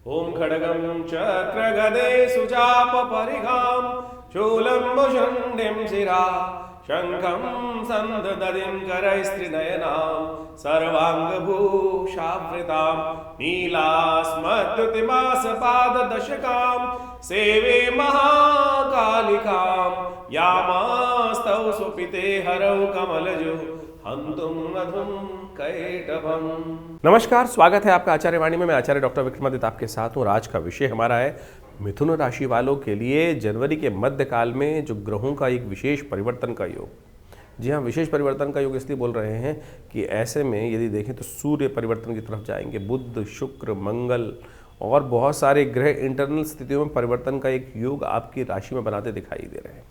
ओम खड्गं चक्रगदे सुचापपरिघां शूलं भुषण्डिं शिरा शङ्खं सन्दददिं करैस्त्रिनयनां सर्वाङ्गभूषावृतां नीलास्मद्युतिमासपाददशकां सेवे महाकालिकां यामास्तौ सुपिते हरौ कमलजो हन्तुं मधुं कैटभम्। नमस्कार, स्वागत है आपका आचार्य वाणी में। मैं आचार्य डॉक्टर विक्रमादित्य आपके साथ हूँ और आज का विषय हमारा है मिथुन राशि वालों के लिए जनवरी के मध्यकाल में जो ग्रहों का एक विशेष परिवर्तन का योग। जी हाँ, विशेष परिवर्तन का योग इसलिए बोल रहे हैं कि ऐसे में यदि देखें तो सूर्य परिवर्तन की तरफ जाएंगे, बुध, शुक्र, मंगल और बहुत सारे ग्रह इंटरनल स्थितियों में परिवर्तन का एक योग आपकी राशि में बनाते दिखाई दे रहे हैं।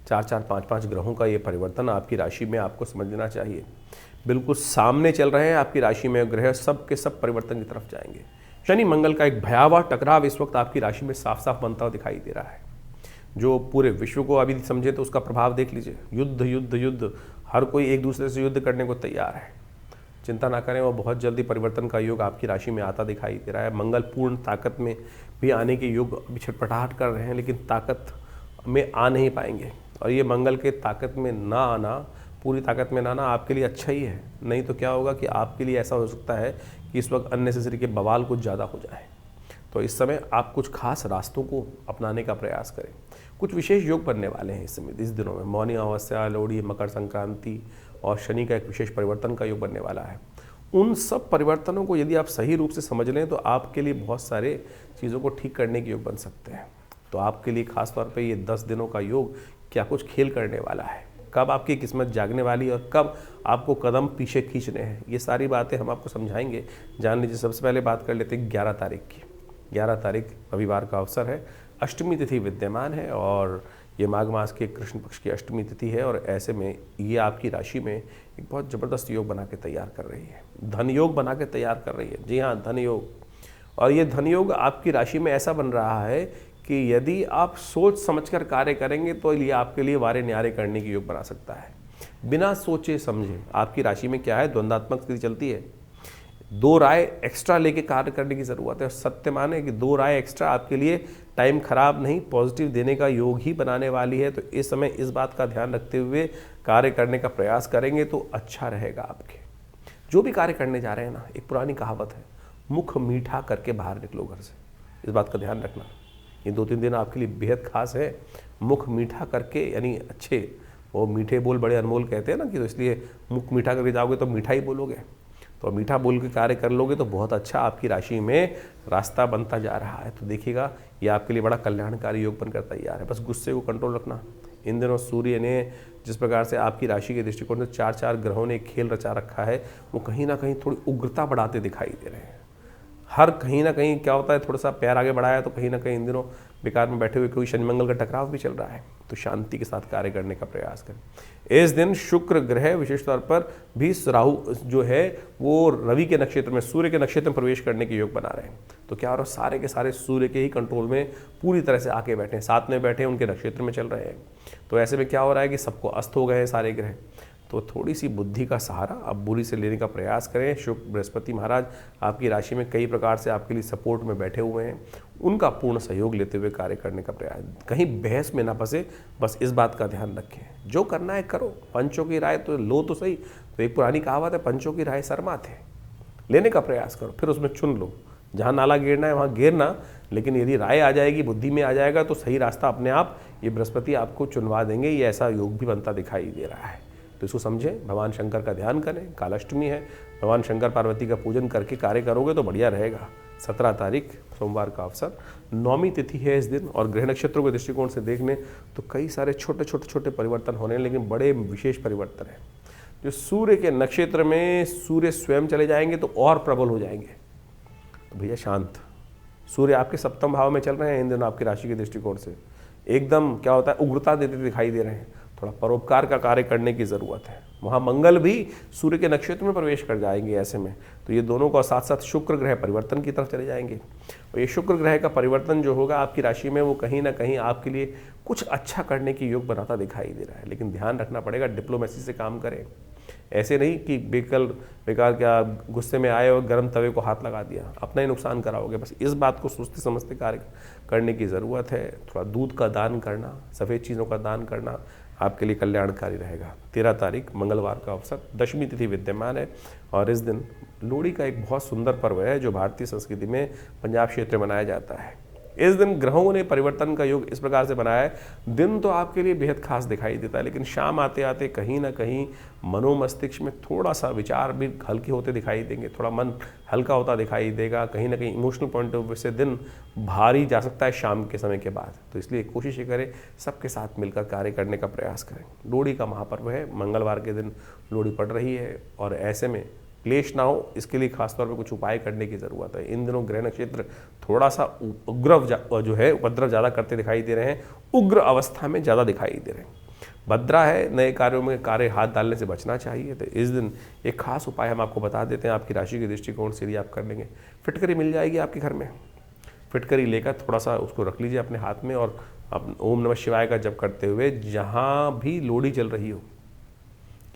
4-4, 5-5 ग्रहों का ये परिवर्तन आपकी राशि में आपको समझना चाहिए। बिल्कुल सामने चल रहे हैं आपकी राशि में ग्रह, सब के सब परिवर्तन की तरफ जाएंगे। शनि मंगल का एक भयावह टकराव इस वक्त आपकी राशि में साफ साफ बनता हुआ दिखाई दे रहा है, जो पूरे विश्व को अभी समझे तो उसका प्रभाव देख लीजिए। युद्ध युद्ध युद्ध, हर कोई एक दूसरे से युद्ध करने को तैयार है। चिंता ना करें, वो बहुत जल्दी परिवर्तन का योग आपकी राशि में आता दिखाई दे रहा है। मंगल पूर्ण ताकत में भी आने के योग अभी छटपटाहट कर रहे हैं, लेकिन ताकत में आ नहीं पाएंगे। और ये मंगल के ताकत में ना आना, पूरी ताकत में ना आना आपके लिए अच्छा ही है। नहीं तो क्या होगा कि आपके लिए ऐसा हो सकता है कि इस वक्त अननेसेसरी के बवाल कुछ ज़्यादा हो जाए। तो इस समय आप कुछ खास रास्तों को अपनाने का प्रयास करें। कुछ विशेष योग बनने वाले हैं इस समय, इस दिनों में। मौनी अमावस्या, लोहड़ी, मकर संक्रांति और शनि का एक विशेष परिवर्तन का योग बनने वाला है। उन सब परिवर्तनों को यदि आप सही रूप से समझ लें तो आपके लिए बहुत सारे चीज़ों को ठीक करने के योग बन सकते हैं। तो आपके लिए खास तौर पे ये 10 दिनों का योग क्या कुछ खेल करने वाला है। कब आपकी किस्मत जागने वाली है और कब आपको कदम पीछे खींचने हैं, ये सारी बातें हम आपको समझाएंगे। जान लीजिए, सबसे पहले बात कर लेते हैं 11 तारीख की। 11 तारीख रविवार का अवसर है, अष्टमी तिथि विद्यमान है और ये माघ मास के कृष्ण पक्ष की अष्टमी तिथि है। और ऐसे में ये आपकी राशि में एक बहुत ज़बरदस्त योग बना के तैयार कर रही है, धन योग बना के तैयार कर रही है। जी हाँ, धन योग। और ये धन योग आपकी राशि में ऐसा बन रहा है कि यदि आप सोच समझकर कार्य करेंगे तो ये आपके लिए वारे न्यारे करने की योग बना सकता है। बिना सोचे समझे आपकी राशि में क्या है, द्वंद्वात्मक स्थिति चलती है। 2 राय एक्स्ट्रा लेके कार्य करने की ज़रूरत है। और सत्य माने कि 2 राय एक्स्ट्रा आपके लिए टाइम खराब नहीं, पॉजिटिव देने का योग ही बनाने वाली है। तो इस समय इस बात का ध्यान रखते हुए कार्य करने का प्रयास करेंगे तो अच्छा रहेगा आपके। जो भी कार्य करने जा रहे हैं ना, एक पुरानी कहावत है, मुख मीठा करके बाहर निकलो घर से। इस बात का ध्यान रखना। ये 2-3 दिन आपके लिए बेहद खास है। मुख मीठा करके, यानी अच्छे, वो मीठे बोल बड़े अनमोल कहते हैं ना, कि तो इसलिए मुख मीठा करके जाओगे तो मीठा ही बोलोगे। तो मीठा बोल के कार्य कर लोगे तो बहुत अच्छा आपकी राशि में रास्ता बनता जा रहा है। तो देखिएगा, ये आपके लिए बड़ा कल्याणकारी योग बनकर तैयार है। बस गुस्से को कंट्रोल रखना। इन दिनों सूर्य ने जिस प्रकार से आपकी राशि के दृष्टिकोण से 4-4 ग्रहों ने एक खेल रचा रखा है, वो कहीं ना कहीं थोड़ी उग्रता बढ़ाते दिखाई दे रहे हैं। हर कहीं ना कहीं क्या होता है, थोड़ा सा पैर आगे बढ़ाया तो कहीं ना कहीं इन दिनों बेकार में बैठे हुए कोई शनि मंगल का टकराव भी चल रहा है। तो शांति के साथ कार्य करने का प्रयास करें। इस दिन शुक्र ग्रह विशेष तौर पर भी राहु जो है वो रवि के नक्षत्र में, सूर्य के नक्षत्र में प्रवेश करने के योग बना रहे हैं। तो क्या हो रहा है, सारे के सारे सूर्य के ही कंट्रोल में पूरी तरह से आके बैठे हैं, साथ में बैठे हैं, उनके नक्षत्र में चल रहे हैं। तो ऐसे में क्या हो रहा है कि सबको अस्त हो गए हैं सारे ग्रह। तो थोड़ी सी बुद्धि का सहारा अब बुरी से लेने का प्रयास करें। शुक्र बृहस्पति महाराज आपकी राशि में कई प्रकार से आपके लिए सपोर्ट में बैठे हुए हैं, उनका पूर्ण सहयोग लेते हुए कार्य करने का प्रयास। कहीं बहस में ना फंसे, बस इस बात का ध्यान रखें। जो करना है करो, पंचों की राय तो लो तो सही। तो एक पुरानी कहावत है, पंचों की राय शर्माते हैं। लेने का प्रयास करो, फिर उसमें चुन लो। जहाँ नाला गिरना है वहाँ गिरना, लेकिन यदि राय आ जाएगी, बुद्धि में आ जाएगा तो सही रास्ता अपने आप ये बृहस्पति आपको चुनवा देंगे। ये ऐसा योग भी बनता दिखाई दे रहा है। तो इसको समझें, भगवान शंकर का ध्यान करें। कालाष्टमी है, भगवान शंकर पार्वती का पूजन करके कार्य करोगे तो बढ़िया रहेगा। 17 तारीख सोमवार का अवसर, 9वीं तिथि है इस दिन। और ग्रह नक्षत्रों के दृष्टिकोण से देख लें तो कई सारे छोटे परिवर्तन होने हैं, लेकिन बड़े विशेष परिवर्तन हैं। जो सूर्य के नक्षत्र में सूर्य स्वयं चले जाएंगे तो और प्रबल हो जाएंगे। तो भैया शांत, सूर्य आपके 7वें भाव में चल रहे हैं इन दिनों आपकी राशि के दृष्टिकोण से। एकदम क्या होता है, उग्रता देते दिखाई दे रहे हैं। थोड़ा परोपकार का कार्य करने की ज़रूरत है। वहाँ मंगल भी सूर्य के नक्षत्र में प्रवेश कर जाएंगे ऐसे में। तो ये दोनों को साथ साथ शुक्र ग्रह परिवर्तन की तरफ चले जाएंगे। और ये शुक्र ग्रह का परिवर्तन जो होगा आपकी राशि में, वो कहीं ना कहीं आपके लिए कुछ अच्छा करने की योग बनाता दिखाई दे रहा है। लेकिन ध्यान रखना पड़ेगा, डिप्लोमेसी से काम करें। ऐसे नहीं कि बेकार क्या गुस्से में आए और गर्म तवे को हाथ लगा दिया, अपना ही नुकसान कराओगे। बस इस बात को सोचते समझते कार्य करने की ज़रूरत है। थोड़ा दूध का दान करना, सफ़ेद चीज़ों का दान करना आपके लिए कल्याणकारी रहेगा। 13 तारीख मंगलवार का अवसर, दशमी तिथि विद्यमान है और इस दिन लोहड़ी का एक बहुत सुंदर पर्व है जो भारतीय संस्कृति में पंजाब क्षेत्र में मनाया जाता है। इस दिन ग्रहों ने परिवर्तन का योग इस प्रकार से बनाया है, दिन तो आपके लिए बेहद खास दिखाई देता है, लेकिन शाम आते आते कहीं ना कहीं मनोमस्तिष्क में थोड़ा सा विचार भी हल्के होते दिखाई देंगे, थोड़ा मन हल्का होता दिखाई देगा। कहीं ना कहीं इमोशनल पॉइंट ऑफ व्यू से दिन भारी जा सकता है शाम के समय के बाद। तो इसलिए कोशिश ये करें सबके साथ मिलकर कार्य करने का प्रयास करें। लोहड़ी का महापर्व है, मंगलवार के दिन लोहड़ी पड़ रही है और ऐसे में क्लेश ना हो, इसके लिए खासतौर पर कुछ उपाय करने की ज़रूरत है। इन दिनों ग्रह नक्षत्र थोड़ा सा उपद्रव ज़्यादा करते दिखाई दे रहे हैं, उग्र अवस्था में ज़्यादा दिखाई दे रहे हैं। भद्रा है, नए कार्यों में हाथ डालने से बचना चाहिए। तो इस दिन एक खास उपाय हम आपको बता देते हैं, आपकी राशि के दृष्टिकोण से यदि आप कर लेंगे। फिटकरी मिल जाएगी आपके घर में, फिटकरी लेकर थोड़ा सा उसको रख लीजिए अपने हाथ में और ओम नमः शिवाय का जप करते हुए जहाँ भी लोहड़ी जल रही हो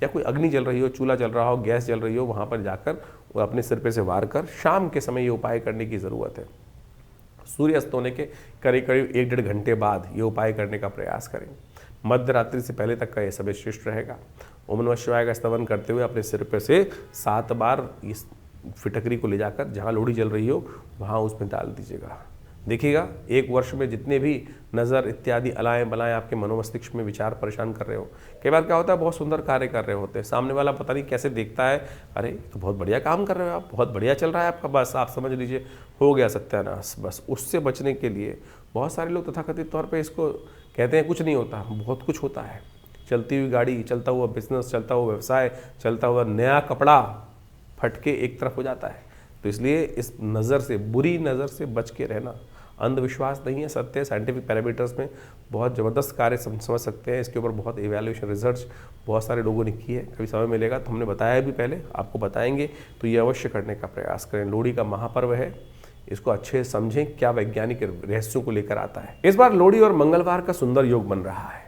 या कोई अग्नि जल रही हो, चूल्हा जल रहा हो, गैस जल रही हो, वहाँ पर जाकर वो अपने सिर पे से वार कर शाम के समय ये उपाय करने की ज़रूरत है। सूर्य अस्त होने के करीब करीब 1-1.5 घंटे बाद ये उपाय करने का प्रयास करें। मध्य रात्रि से पहले तक का ये समय श्रेष्ठ रहेगा। ओम नमः शिवाय का स्तवन करते हुए अपने सिर पे से 7 बार इस फिटकरी को ले जाकर जहाँ लोहड़ी जल रही हो वहाँ उसमें डाल दीजिएगा। देखिएगा 1 वर्ष में जितने भी नज़र इत्यादि अलाएँ बलाएँ आपके मनोमस्तिष्क में विचार परेशान कर रहे हो, कई बार क्या होता है बहुत सुंदर कार्य कर रहे होते हैं, सामने वाला पता नहीं कैसे देखता है, अरे तो बहुत बढ़िया काम कर रहे हो आप, बहुत बढ़िया चल रहा है आपका, बस आप समझ लीजिए हो गया सत्यानाश। बस उससे बचने के लिए बहुत सारे लोग तथाकथित तौर पर इसको कहते हैं कुछ नहीं होता, बहुत कुछ होता है। चलती हुई गाड़ी, चलता हुआ बिजनेस, चलता हुआ व्यवसाय, चलता हुआ नया कपड़ा फट के एक तरफ हो जाता है। तो इसलिए इस नज़र से, बुरी नज़र से बच के रहना। अंधविश्वास नहीं है, सत्य। साइंटिफिक पैरामीटर्स में बहुत ज़बरदस्त कार्य समझ सकते हैं। इसके ऊपर बहुत इवैल्यूएशन रिसर्च बहुत सारे लोगों ने की है। कभी समय मिलेगा तो हमने बताया भी, पहले आपको बताएंगे, तो ये अवश्य करने का प्रयास करें। लोहड़ी का महापर्व है, इसको अच्छे से समझें क्या वैज्ञानिक रहस्यों को लेकर आता है। इस बार लोहड़ी और मंगलवार का सुंदर योग बन रहा है,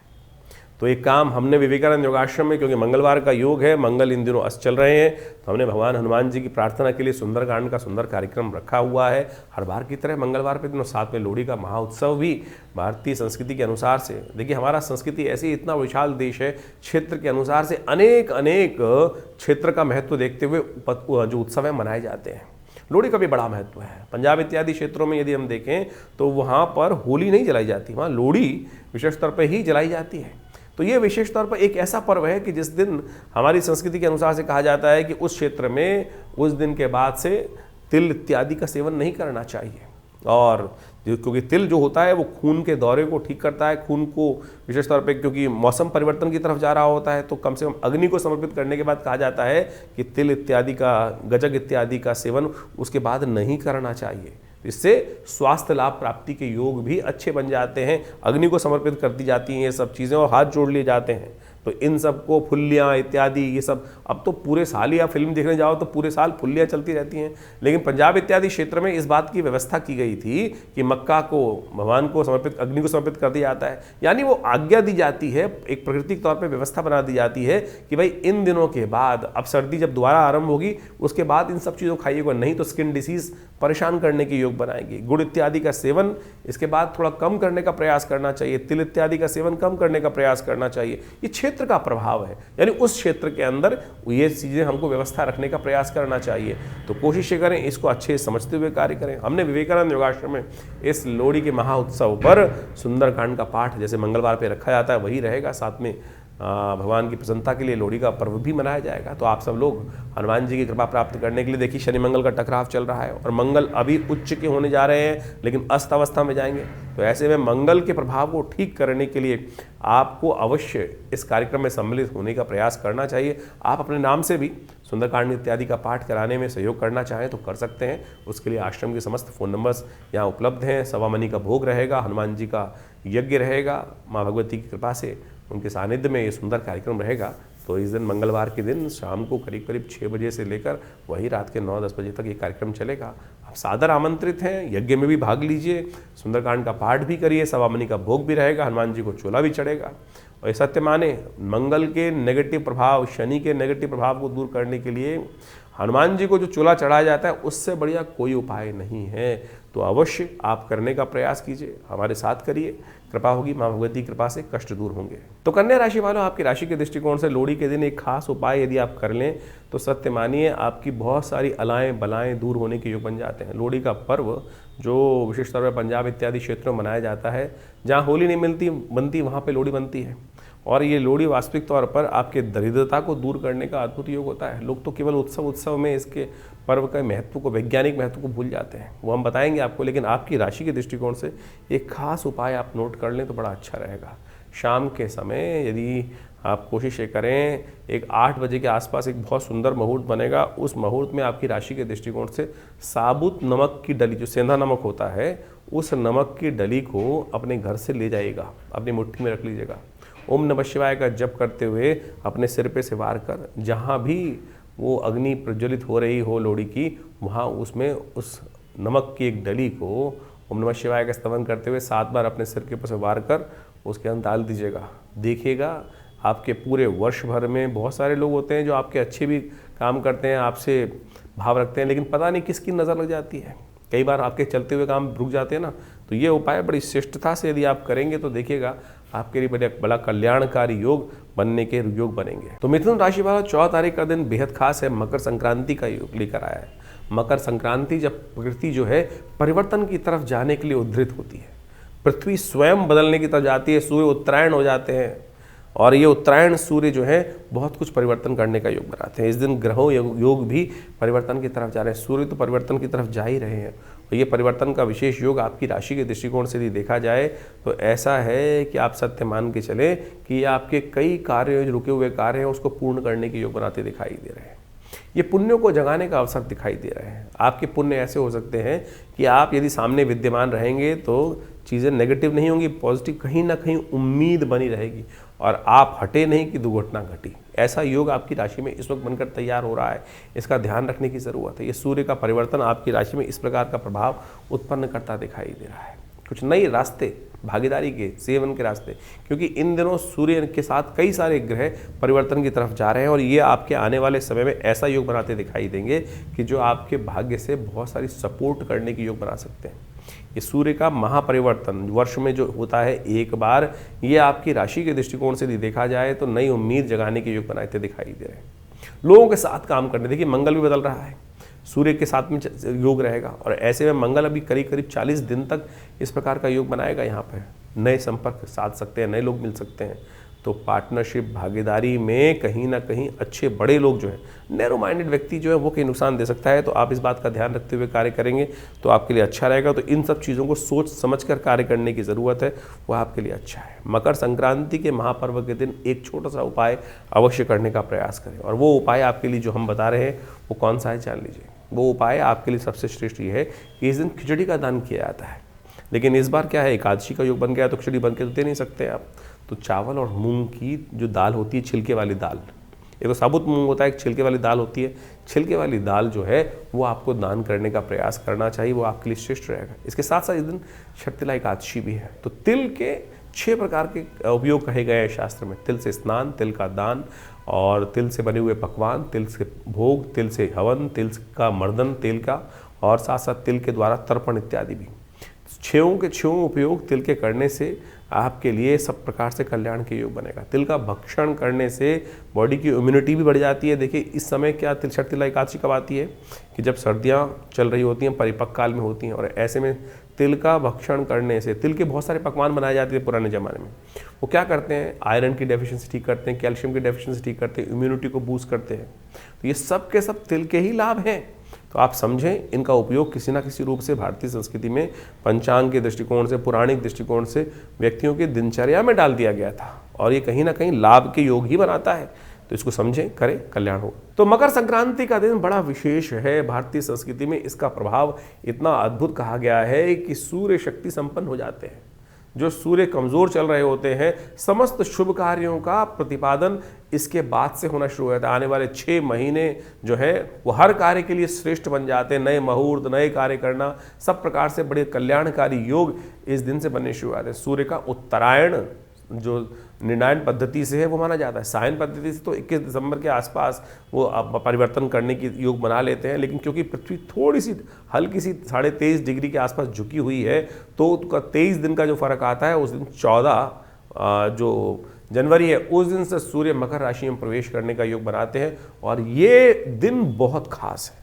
तो एक काम हमने विवेकानंद योगाश्रम में, क्योंकि मंगलवार का योग है, मंगल इन दिनों अस्त चल रहे हैं, तो हमने भगवान हनुमान जी की प्रार्थना के लिए सुंदरकांड का सुंदर कार्यक्रम रखा हुआ है। हर बार की तरह मंगलवार के दिन साथ में लोहड़ी का महाउत्सव भी भारतीय संस्कृति के अनुसार से, देखिए हमारा संस्कृति ऐसी इतना विशाल देश है, क्षेत्र के अनुसार से अनेक क्षेत्र का महत्व देखते हुए जो उत्सव है मनाए जाते हैं। लोहड़ी का भी बड़ा महत्व है। पंजाब इत्यादि क्षेत्रों में यदि हम देखें तो वहाँ पर होली नहीं जलाई जाती, वहाँ लोहड़ी विशेष तौर पर ही जलाई जाती है। तो ये विशेष तौर पर एक ऐसा पर्व है कि जिस दिन हमारी संस्कृति के अनुसार से कहा जाता है कि उस क्षेत्र में उस दिन के बाद से तिल इत्यादि का सेवन नहीं करना चाहिए। और क्योंकि तिल जो होता है वो खून के दौरे को ठीक करता है, खून को विशेष तौर पे, क्योंकि मौसम परिवर्तन की तरफ जा रहा होता है, तो कम से कम अग्नि को समर्पित करने के बाद कहा जाता है कि तिल इत्यादि का, गजक इत्यादि का सेवन उसके बाद नहीं करना चाहिए। इससे स्वास्थ्य लाभ प्राप्ति के योग भी अच्छे बन जाते हैं। अग्नि को समर्पित कर दी जाती हैं ये सब चीज़ें और हाथ जोड़ लिए जाते हैं। तो इन सब को फुल्लियाँ इत्यादि ये सब, अब तो पूरे साल ही आप फिल्म देखने जाओ तो पूरे साल फुल्लियाँ चलती रहती हैं, लेकिन पंजाब इत्यादि क्षेत्र में इस बात की व्यवस्था की गई थी कि मक्का को भगवान को समर्पित, अग्नि को समर्पित कर दिया जाता है। यानी वो आज्ञा दी जाती है, एक प्राकृतिक तौर पर व्यवस्था बना दी जाती है कि भाई इन दिनों के बाद, अब सर्दी जब दोबारा आरंभ होगी उसके बाद इन सब चीज़ों को खाइएगा, नहीं तो स्किन डिसीज परेशान करने के योग बनाएगी। गुड़ इत्यादि का सेवन इसके बाद थोड़ा कम करने का प्रयास करना चाहिए, तिल इत्यादि का सेवन कम करने का प्रयास करना चाहिए। ये क्षेत्र का प्रभाव है, यानी उस क्षेत्र के अंदर ये चीज़ें हमको व्यवस्था रखने का प्रयास करना चाहिए। तो कोशिश करें इसको अच्छे समझते हुए कार्य करें। हमने विवेकानंद योगाश्रम में इस लोहड़ी के महाउत्सव पर सुंदरकांड का पाठ जैसे मंगलवार पे रखा जाता है वही रहेगा, साथ में भगवान की प्रसन्नता के लिए लोहड़ी का पर्व भी मनाया जाएगा। तो आप सब लोग हनुमान जी की कृपा प्राप्त करने के लिए, देखिए शनि मंगल का टकराव चल रहा है और मंगल अभी उच्च के होने जा रहे हैं लेकिन अस्त अवस्था में जाएंगे, तो ऐसे में मंगल के प्रभाव को ठीक करने के लिए आपको अवश्य इस कार्यक्रम में सम्मिलित होने का प्रयास करना चाहिए। आप अपने नाम से भी सुंदरकांड इत्यादि का पाठ कराने में सहयोग करना चाहें तो कर सकते हैं। उसके लिए आश्रम के समस्त फ़ोन नंबर्स यहाँ उपलब्ध हैं। सवा मनी का भोग रहेगा, हनुमान जी का यज्ञ रहेगा, माँ भगवती की कृपा से उनके सानिध्य में ये सुंदर कार्यक्रम रहेगा। तो इस दिन मंगलवार के दिन शाम को करीब करीब 6 बजे से लेकर वही रात के 9-10 बजे तक ये कार्यक्रम चलेगा। आप सादर आमंत्रित हैं, यज्ञ में भी भाग लीजिए, सुंदरकांड का पाठ भी करिए, सवा मनी का भोग भी रहेगा, हनुमान जी को चोला भी चढ़ेगा और ये सत्य माने, मंगल के नेगेटिव प्रभाव, शनि के नेगेटिव प्रभाव को दूर करने के लिए हनुमान जी को जो चूल्हा चढ़ाया जाता है उससे बढ़िया कोई उपाय नहीं है। तो अवश्य आप करने का प्रयास कीजिए, हमारे साथ करिए, कृपा होगी, माँ भगवती की कृपा से कष्ट दूर होंगे। तो कन्या राशि वालों, आपकी राशि के दृष्टिकोण से लोहड़ी के दिन एक खास उपाय यदि आप कर लें तो सत्य मानिए आपकी बहुत सारी अलाएं बलाएं दूर होने के योग बन जाते हैं। लोहड़ी का पर्व जो विशेष तौर पर पंजाब इत्यादि क्षेत्रों में मनाया जाता है, जहाँ होली नहीं बनती वहाँ पर लोहड़ी बनती है। और ये लोहड़ी वास्तविक तौर पर आपके दरिद्रता को दूर करने का अद्भुत योग होता है। लोग तो केवल उत्सव में इसके पर्व के महत्व को, वैज्ञानिक महत्व को भूल जाते हैं, वो हम बताएंगे आपको। लेकिन आपकी राशि के दृष्टिकोण से एक खास उपाय आप नोट कर लें तो बड़ा अच्छा रहेगा। शाम के समय यदि आप कोशिश करें, एक 8 बजे के आसपास एक बहुत सुंदर मुहूर्त बनेगा। उस मुहूर्त में आपकी राशि के दृष्टिकोण से साबुत नमक की डली, जो सेंधा नमक होता है, उस नमक की डली को अपने घर से ले जाइएगा, अपनी मुट्ठी में रख लीजिएगा। ओम नमः शिवाय का जप करते हुए अपने सिर पे से वार कर, जहाँ भी वो अग्नि प्रज्वलित हो रही हो लोहड़ी की, वहाँ उसमें उस नमक की एक डली को ओम नमः शिवाय का स्तवन करते हुए 7 बार अपने सिर के ऊपर से वार कर उसके अंदर डाल दीजिएगा। देखिएगा आपके पूरे वर्ष भर में बहुत सारे लोग होते हैं जो आपके अच्छे भी काम करते हैं, आपसे भाव रखते हैं, लेकिन पता नहीं किसकी नज़र लग जाती है। कई बार आपके चलते हुए काम रुक जाते हैं ना। तो ये उपाय बड़ी श्रेष्ठता से यदि आप करेंगे तो देखिएगा आपके लिए बड़ा कल्याणकारी योग बनने के योग बनेंगे। तो मिथुन राशि वाला 14 तारीख का दिन बेहद खास है, मकर संक्रांति का योग लेकर आया है। मकर संक्रांति जब प्रकृति जो है परिवर्तन की तरफ जाने के लिए उद्धृत होती है, पृथ्वी स्वयं बदलने की तरफ जाती है, सूर्य उत्तरायण हो जाते हैं और ये उत्तरायण सूर्य जो है बहुत कुछ परिवर्तन करने का योग बनाते हैं। इस दिन ग्रहों योग भी परिवर्तन की तरफ जा रहे हैं। सूर्य तो परिवर्तन की तरफ जा ही रहे हैं और ये परिवर्तन का विशेष योग आपकी राशि के दृष्टिकोण से यदि देखा जाए तो ऐसा है कि आप सत्य मान के चले कि ये आपके कई कार्य, जो रुके हुए कार्य हैं, उसको पूर्ण करने के योग बनाते दिखाई दे रहे हैं। ये पुण्यों को जगाने का अवसर दिखाई दे रहे हैं। आपके पुण्य ऐसे हो सकते हैं कि आप यदि सामने विद्यमान रहेंगे तो चीज़ें नेगेटिव नहीं होंगी, पॉजिटिव कहीं ना कहीं उम्मीद बनी रहेगी और आप हटे नहीं कि दुर्घटना घटी। ऐसा योग आपकी राशि में इस वक्त बनकर तैयार हो रहा है, इसका ध्यान रखने की ज़रूरत है। ये सूर्य का परिवर्तन आपकी राशि में इस प्रकार का प्रभाव उत्पन्न करता दिखाई दे रहा है। कुछ नए रास्ते, भागीदारी के, सेवन के रास्ते, क्योंकि इन दिनों सूर्य के साथ कई सारे ग्रह परिवर्तन की तरफ जा रहे हैं और ये आपके आने वाले समय में ऐसा योग बनाते दिखाई देंगे कि जो आपके भाग्य से बहुत सारी सपोर्ट करने की योग बना सकते हैं। ये सूर्य का महापरिवर्तन वर्ष में जो होता है एक बार, ये आपकी राशि के दृष्टिकोण से यदि देखा जाए तो नई उम्मीद जगाने के योग बनाते दिखाई दे रहे हैं। लोगों के साथ काम करने, देखिए मंगल भी बदल रहा है, सूर्य के साथ में योग रहेगा और ऐसे में मंगल अभी करीब करीब 40 दिन तक इस प्रकार का योग बनाएगा। यहाँ पे नए संपर्क साध सकते हैं, नए लोग मिल सकते हैं। तो पार्टनरशिप, भागीदारी में कहीं ना कहीं अच्छे बड़े लोग जो हैं, नैरो माइंडेड व्यक्ति जो है वो कहीं नुकसान दे सकता है। तो आप इस बात का ध्यान रखते हुए कार्य करेंगे तो आपके लिए अच्छा रहेगा। तो इन सब चीज़ों को सोच समझ कर कार्य करने की ज़रूरत है, वो आपके लिए अच्छा है। मकर संक्रांति के महापर्व के दिन एक छोटा सा उपाय अवश्य करने का प्रयास करें और वो उपाय आपके लिए जो हम बता रहे हैं वो कौन सा है जान लीजिए। वो उपाय आपके लिए सबसे श्रेष्ठ ये है कि इस दिन खिचड़ी का दान किया जाता है। लेकिन इस बार क्या है, एकादशी का योग बन गया तो खिचड़ी बन के तो दे नहीं सकते आप। तो चावल और मूंग की जो दाल होती है, छिलके वाली दाल, एक तो साबुत मूंग होता है, एक छिलके वाली दाल होती है, छिलके वाली दाल जो है वो आपको दान करने का प्रयास करना चाहिए, वो आपके लिए श्रेष्ठ रहेगा। इसके साथ साथ इस दिन शक्तिला एकादशी भी है। तो तिल के 6 प्रकार के उपयोग कहे गए हैं शास्त्र में। तिल से स्नान, तिल का दान और तिल से बने हुए पकवान, तिल से भोग, तिल से हवन, तिल का मर्दन तेल का, और साथ साथ तिल के द्वारा तर्पण इत्यादि भी। 6 के 6 उपयोग तिल के करने से आपके लिए सब प्रकार से कल्याण के योग बनेगा। तिल का भक्षण करने से बॉडी की इम्यूनिटी भी बढ़ जाती है। देखिए इस समय क्या तिल शक्तिला एकादशी कब आती है कि जब सर्दियां चल रही होती हैं, परिपक्व काल में होती हैं, और ऐसे में तिल का भक्षण करने से, तिल के बहुत सारे पकवान बनाए जाते थे पुराने ज़माने में। वो क्या करते हैं, आयरन की डेफिशिएंसी ठीक करते हैं, कैल्शियम की डेफिशिएंसी ठीक करते हैं, इम्यूनिटी को बूस्ट करते हैं। तो ये सब के सब तिल के ही लाभ हैं। तो आप समझें इनका उपयोग किसी ना किसी रूप से भारतीय संस्कृति में पंचांग के दृष्टिकोण से, पौराणिक दृष्टिकोण से व्यक्तियों की दिनचर्या में डाल दिया गया था और ये कहीं ना कहीं लाभ के योग ही बनाता है। तो इसको समझें, करें, कल्याण हो। तो मकर संक्रांति का दिन बड़ा विशेष है भारतीय संस्कृति में। इसका प्रभाव इतना अद्भुत कहा गया है कि सूर्य शक्ति संपन्न हो जाते हैं। जो सूर्य कमजोर चल रहे होते हैं, समस्त शुभ कार्यों का प्रतिपादन इसके बाद से होना शुरू हो जाता है। आने वाले 6 महीने जो है वो हर कार्य के लिए श्रेष्ठ बन जाते हैं। नए मुहूर्त, नए कार्य करना, सब प्रकार से बड़े कल्याणकारी योग इस दिन से बनने शुरू हो जाते हैं। सूर्य का उत्तरायण जो निर्णायन पद्धति से है वो माना जाता है। सायन पद्धति से तो 21 दिसंबर के आसपास वो परिवर्तन करने की योग बना लेते हैं, लेकिन क्योंकि पृथ्वी थोड़ी सी हल्की सी 23.5 डिग्री के आसपास झुकी हुई है तो 23 दिन का जो फर्क आता है, उस दिन 14 जो जनवरी है उस दिन से सूर्य मकर राशि में प्रवेश करने का योग बनाते हैं और ये दिन बहुत खास है।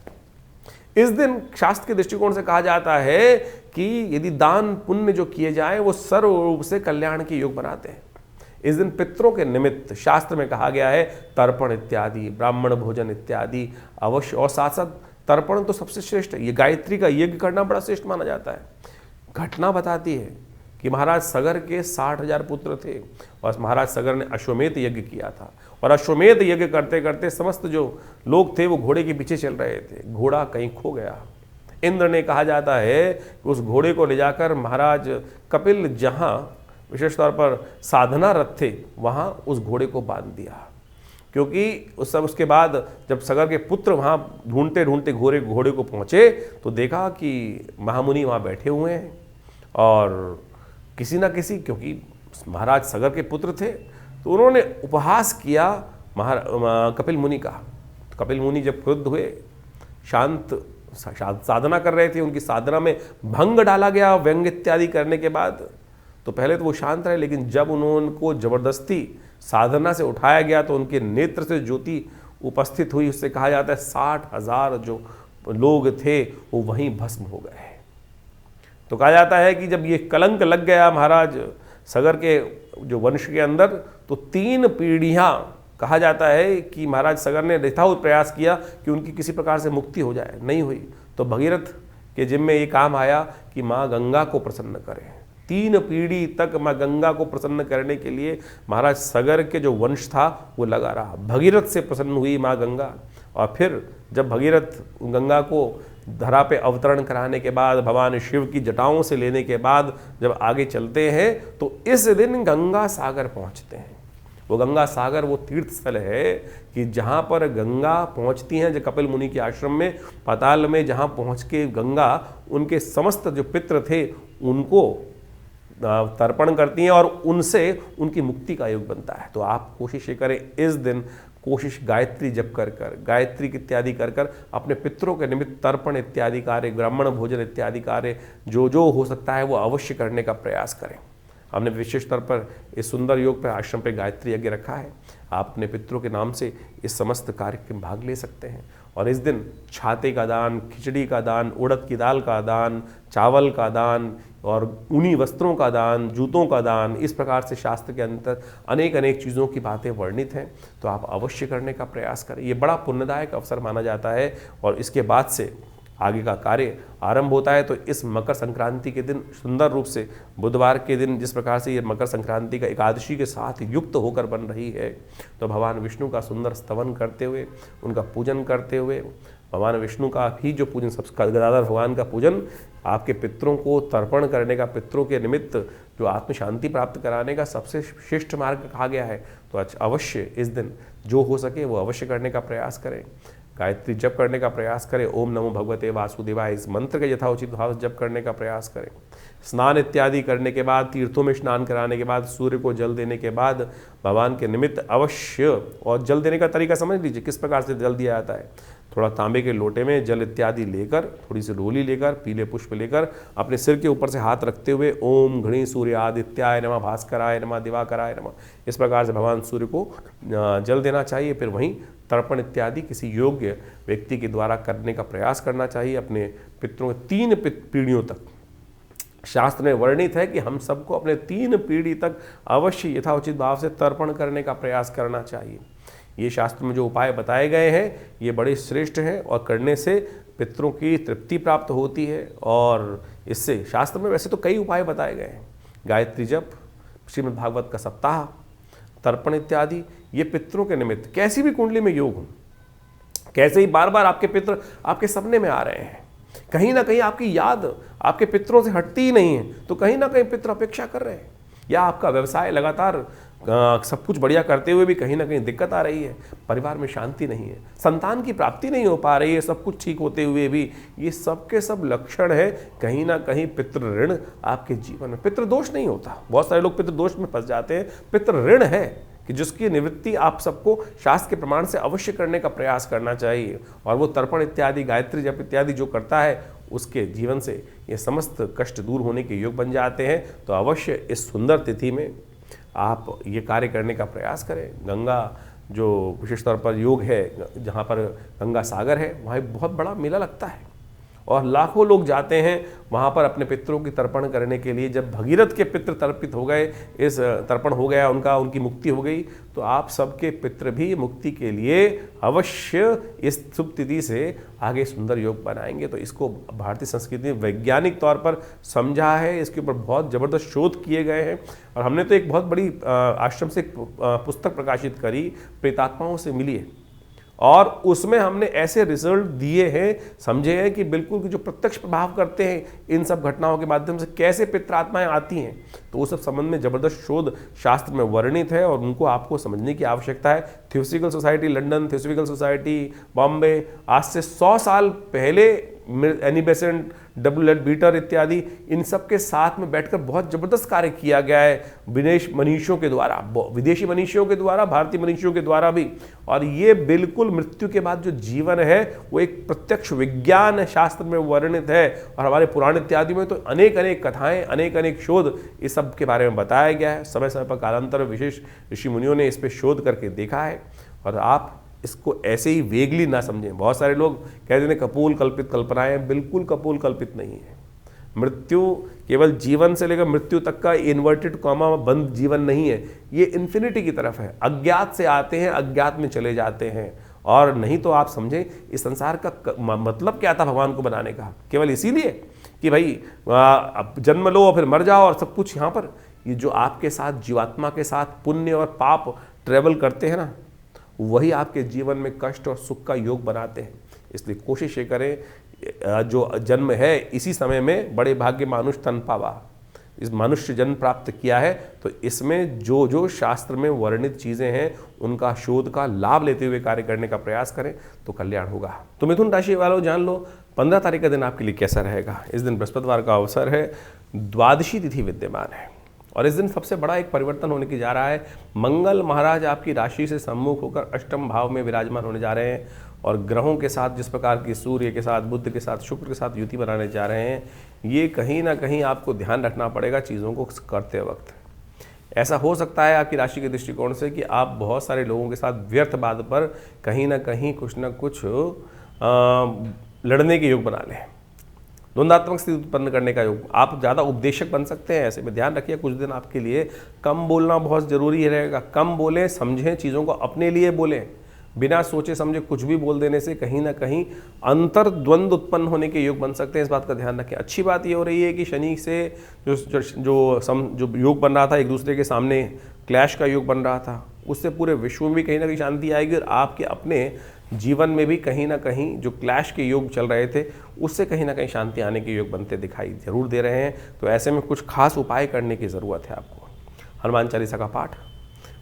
इस दिन शास्त्र के दृष्टिकोण से कहा जाता है कि यदि दान पुण्य जो किए जाए वो सर्व रूप से कल्याण के योग बनाते हैं। इस दिन पितरों के निमित्त शास्त्र में कहा गया है तर्पण इत्यादि, ब्राह्मण भोजन इत्यादि अवश्य, और साथ साथ तर्पण तो सबसे श्रेष्ठ है। ये गायत्री का यज्ञ करना बड़ा श्रेष्ठ माना जाता है। घटना बताती है कि महाराज सगर के 60,000 पुत्र थे और महाराज सगर ने अश्वमेध यज्ञ किया था, और अश्वमेध यज्ञ करते करते समस्त जो लोग थे वो घोड़े के पीछे चल रहे थे, घोड़ा कहीं खो गया। इंद्र ने कहा जाता है कि उस घोड़े को ले जाकर महाराज कपिल जहाँ विशेष तौर पर साधना रथ थे वहाँ उस घोड़े को बांध दिया, क्योंकि उसके बाद जब सगर के पुत्र वहाँ ढूंढते ढूंढते घोड़े को पहुँचे तो देखा कि महामुनि वहाँ बैठे हुए हैं और किसी ना किसी, क्योंकि महाराज सगर के पुत्र थे तो उन्होंने उपहास किया कपिल मुनि का। तो कपिल मुनि जब क्रुद्ध हुए, शांत साधना कर रहे थे, उनकी साधना में भंग डाला गया व्यंग इत्यादि करने के बाद, तो पहले तो वो शांत रहे, लेकिन जब उनको जबरदस्ती साधना से उठाया गया तो उनके नेत्र से ज्योति उपस्थित हुई। उससे कहा जाता है 60,000 जो लोग थे वो वहीं भस्म हो गए। तो कहा जाता है कि जब ये कलंक लग गया महाराज सगर के जो वंश के अंदर, तो 3 पीढ़ियां कहा जाता है कि महाराज सगर ने यथावत प्रयास किया कि उनकी किसी प्रकार से मुक्ति हो जाए, नहीं हुई। तो भगीरथ के जिम्मे ये काम आया कि माँ गंगा को प्रसन्न करें। 3 पीढ़ी तक माँ गंगा को प्रसन्न करने के लिए महाराज सगर के जो वंश था वो लगा रहा। भगीरथ से प्रसन्न हुई माँ गंगा, और फिर जब भगीरथ गंगा को धरा पे अवतरण कराने के बाद, भगवान शिव की जटाओं से लेने के बाद जब आगे चलते हैं तो इस दिन गंगा सागर पहुंचते हैं। वो गंगा सागर वो तीर्थ स्थल है कि जहाँ पर गंगा पहुँचती हैं, जो कपिल मुनि के आश्रम में पाताल में जहाँ पहुँच के गंगा उनके समस्त जो पितृ थे उनको तर्पण करती हैं और उनसे उनकी मुक्ति का योग बनता है। तो आप कोशिश ये करें इस दिन, कोशिश गायत्री जप कर गायत्री इत्यादि कर अपने पितरों के निमित्त तर्पण इत्यादि कार्य, ब्राह्मण भोजन इत्यादि कार्य जो हो सकता है वो अवश्य करने का प्रयास करें। हमने विशेष तौर पर इस सुंदर योग पर आश्रम पे गायत्री यज्ञ रखा है। आप अपने पितरों के नाम से इस समस्त कार्य में भाग ले सकते हैं। और इस दिन छाते का दान, खिचड़ी का दान, उड़द की दाल का दान, चावल का दान और ऊनी वस्त्रों का दान, जूतों का दान, इस प्रकार से शास्त्र के अंदर अनेक चीज़ों की बातें वर्णित हैं। तो आप अवश्य करने का प्रयास करें। ये बड़ा पुण्यदायक अवसर माना जाता है और इसके बाद से आगे का कार्य आरंभ होता है। तो इस मकर संक्रांति के दिन सुंदर रूप से बुधवार के दिन जिस प्रकार से ये मकर संक्रांति का एकादशी के साथ युक्त होकर बन रही है, तो भगवान विष्णु का सुंदर स्तवन करते हुए, उनका पूजन करते हुए, भगवान विष्णु का भी जो पूजन, सब गदाधर भगवान का पूजन, आपके पितरों को तर्पण करने का, पितरों के निमित्त जो आत्म शांति प्राप्त कराने का सबसे श्रेष्ठ मार्ग कहा गया है। तो अवश्य इस दिन जो हो सके वो अवश्य करने का प्रयास करें। गायत्री जप करने का प्रयास करें। ओम नमो भगवते वासुदेवाय इस मंत्र के यथाउचित भाव जप करने का प्रयास करें। स्नान इत्यादि करने के बाद, तीर्थों में स्नान कराने के बाद, सूर्य को जल देने के बाद भगवान के निमित्त अवश्य, और जल देने का तरीका समझ लीजिए किस प्रकार से जल दिया जाता है। थोड़ा तांबे के लोटे में जल इत्यादि लेकर, थोड़ी सी रोली लेकर, पीले पुष्प लेकर अपने सिर के ऊपर से हाथ रखते हुए ओम घृणी सूर्य आदित्याय नमः, भास्कराय नमः, दिवाकराय नमः, इस प्रकार से भगवान सूर्य को जल देना चाहिए। फिर वहीं तर्पण इत्यादि किसी योग्य व्यक्ति के द्वारा करने का प्रयास करना चाहिए अपने पितरों के 3 पीढ़ियों तक। शास्त्र में वर्णित है कि हम सबको अपने 3 पीढ़ी तक अवश्य यथाउचित भाव से तर्पण करने का प्रयास करना चाहिए। ये शास्त्र में जो उपाय बताए गए हैं ये बड़े श्रेष्ठ हैं और करने से पितरों की तृप्ति प्राप्त होती है। और इससे शास्त्र में वैसे तो कई उपाय बताए गए हैं, गायत्री जप, श्रीमद् भागवत का सप्ताह, तर्पण इत्यादि, ये पितरों के निमित्त कैसी भी कुंडली में योग हो, कैसे ही बार बार आपके पितर आपके सपने में आ रहे हैं, कहीं ना कहीं आपकी याद आपके पितरों से हटती ही नहीं है, तो कहीं ना कहीं पितर अपेक्षा कर रहे हैं, या आपका व्यवसाय लगातार सब कुछ बढ़िया करते हुए भी कहीं ना कहीं दिक्कत आ रही है, परिवार में शांति नहीं है, संतान की प्राप्ति नहीं हो पा रही है, सब कुछ ठीक होते हुए भी, ये सब के सब लक्षण है कहीं ना कहीं पितृ ऋण आपके जीवन में। पितृ दोष नहीं होता, बहुत सारे लोग पितृ दोष में फंस जाते हैं। पितृ ऋण है कि जिसकी निवृत्ति आप सबको शास्त्र के प्रमाण से अवश्य करने का प्रयास करना चाहिए, और वो तर्पण इत्यादि, गायत्री जप इत्यादि जो करता है उसके जीवन से ये समस्त कष्ट दूर होने के योग बन जाते हैं। तो अवश्य इस सुंदर तिथि में आप ये कार्य करने का प्रयास करें। गंगा जो विशेष तौर पर योग है, जहाँ पर गंगा सागर है, वहाँ एक बहुत बड़ा मेला लगता है और लाखों लोग जाते हैं वहाँ पर अपने पितरों की तर्पण करने के लिए। जब भगीरथ के पितृ तर्पित हो गए, इस तर्पण हो गया उनकी मुक्ति हो गई, तो आप सबके पितृ भी मुक्ति के लिए अवश्य इस शुभ तिथि से आगे सुंदर योग बनाएंगे। तो इसको भारतीय संस्कृति ने वैज्ञानिक तौर पर समझा है, इसके ऊपर बहुत ज़बरदस्त शोध किए गए हैं, और हमने तो एक बहुत बड़ी आश्रम से पुस्तक प्रकाशित करी, प्रेतात्माओं से मिलिए, और उसमें हमने ऐसे रिजल्ट दिए हैं, समझे हैं कि बिल्कुल जो प्रत्यक्ष प्रभाव करते हैं इन सब घटनाओं के माध्यम से, कैसे पितरात्माएं आती हैं, तो उस सब संबंध में जबरदस्त शोध शास्त्र में वर्णित है और उनको आपको समझने की आवश्यकता है। Theosophical society London, theosophical society Bombay, आज से 100 साल पहले Annie Besant, W L Beater इत्यादि, इन सब के साथ में बैठकर बहुत जबरदस्त कार्य किया गया है विदेशी मनीषियों के द्वारा, भारतीय मनीषियों के द्वारा भी। और ये बिल्कुल मृत्यु के बाद जो जीवन है वो एक प्रत्यक्ष विज्ञान शास्त्र में वर्णित है, और हमारे पुराण इत्यादि में तो अनेक अनेक कथाएं, अनेक अनेक शोध इस सब के बारे में बताया गया है। समय समय पर कालांतर विशेष ऋषि मुनियों ने इस पर शोध करके देखा है, और आप इसको ऐसे ही वेगली ना समझें। बहुत सारे लोग कहते हैं कपोल कल्पित कल्पनाएं, बिल्कुल कपोल कल्पित नहीं है। मृत्यु केवल जीवन से लेकर मृत्यु तक का इन्वर्टेड कॉमा बंद जीवन नहीं है, ये इन्फिनिटी की तरफ है। अज्ञात से आते हैं, अज्ञात में चले जाते हैं, और नहीं तो आप समझें इस संसार का मतलब क्या था भगवान को बनाने का, केवल इसीलिए कि भाई जन्म लो और फिर मर जाओ और सब कुछ यहाँ पर। ये जो आपके साथ जीवात्मा के साथ पुण्य और पाप ट्रेवल करते हैं ना, वही आपके जीवन में कष्ट और सुख का योग बनाते हैं। इसलिए कोशिश ये करें, जो जन्म है इसी समय में बड़े भाग्य मानुष तन पावा, इस मनुष्य जन्म प्राप्त किया है, तो इसमें जो जो शास्त्र में वर्णित चीज़ें हैं उनका शोध का लाभ लेते हुए कार्य करने का प्रयास करें तो कल्याण होगा। तो मिथुन राशि वालों जान लो 15 तारीख का दिन आपके लिए कैसा रहेगा। इस दिन बृहस्पतिवार का अवसर है, द्वादशी तिथि विद्यमान है, और इस दिन सबसे बड़ा एक परिवर्तन होने की जा रहा है। मंगल महाराज आपकी राशि से सम्मुख होकर अष्टम भाव में विराजमान होने जा रहे हैं, और ग्रहों के साथ जिस प्रकार की सूर्य के साथ, बुध के साथ, शुक्र के साथ युति बनाने जा रहे हैं, ये कहीं ना कहीं आपको ध्यान रखना पड़ेगा चीज़ों को करते वक्त। ऐसा हो सकता है आपकी राशि के दृष्टिकोण से कि आप बहुत सारे लोगों के साथ व्यर्थ बात पर कहीं ना कहीं कुछ ना कुछ लड़ने के योग बना लें, द्वंद्वात्मक स्थिति उत्पन्न करने का योग। आप ज़्यादा उपदेशक बन सकते हैं, ऐसे में ध्यान रखिए कुछ दिन आपके लिए कम बोलना बहुत ज़रूरी रहेगा। कम बोलें, समझें, चीज़ों को अपने लिए बोलें, बिना सोचे समझे कुछ भी बोल देने से कहीं ना कहीं अंतर द्वंद्व उत्पन्न होने के योग बन सकते हैं, इस बात का ध्यान रखें। अच्छी बात ये हो रही है कि शनि से जो योग बन रहा था, एक दूसरे के सामने क्लैश का योग बन रहा था, उससे पूरे विश्व में भी कहीं ना कहीं शांति आएगी, और आपके अपने जीवन में भी कहीं ना कहीं जो क्लैश के योग चल रहे थे उससे कहीं ना कहीं शांति आने के योग बनते दिखाई जरूर दे रहे हैं। तो ऐसे में कुछ खास उपाय करने की ज़रूरत है आपको। हनुमान चालीसा का पाठ,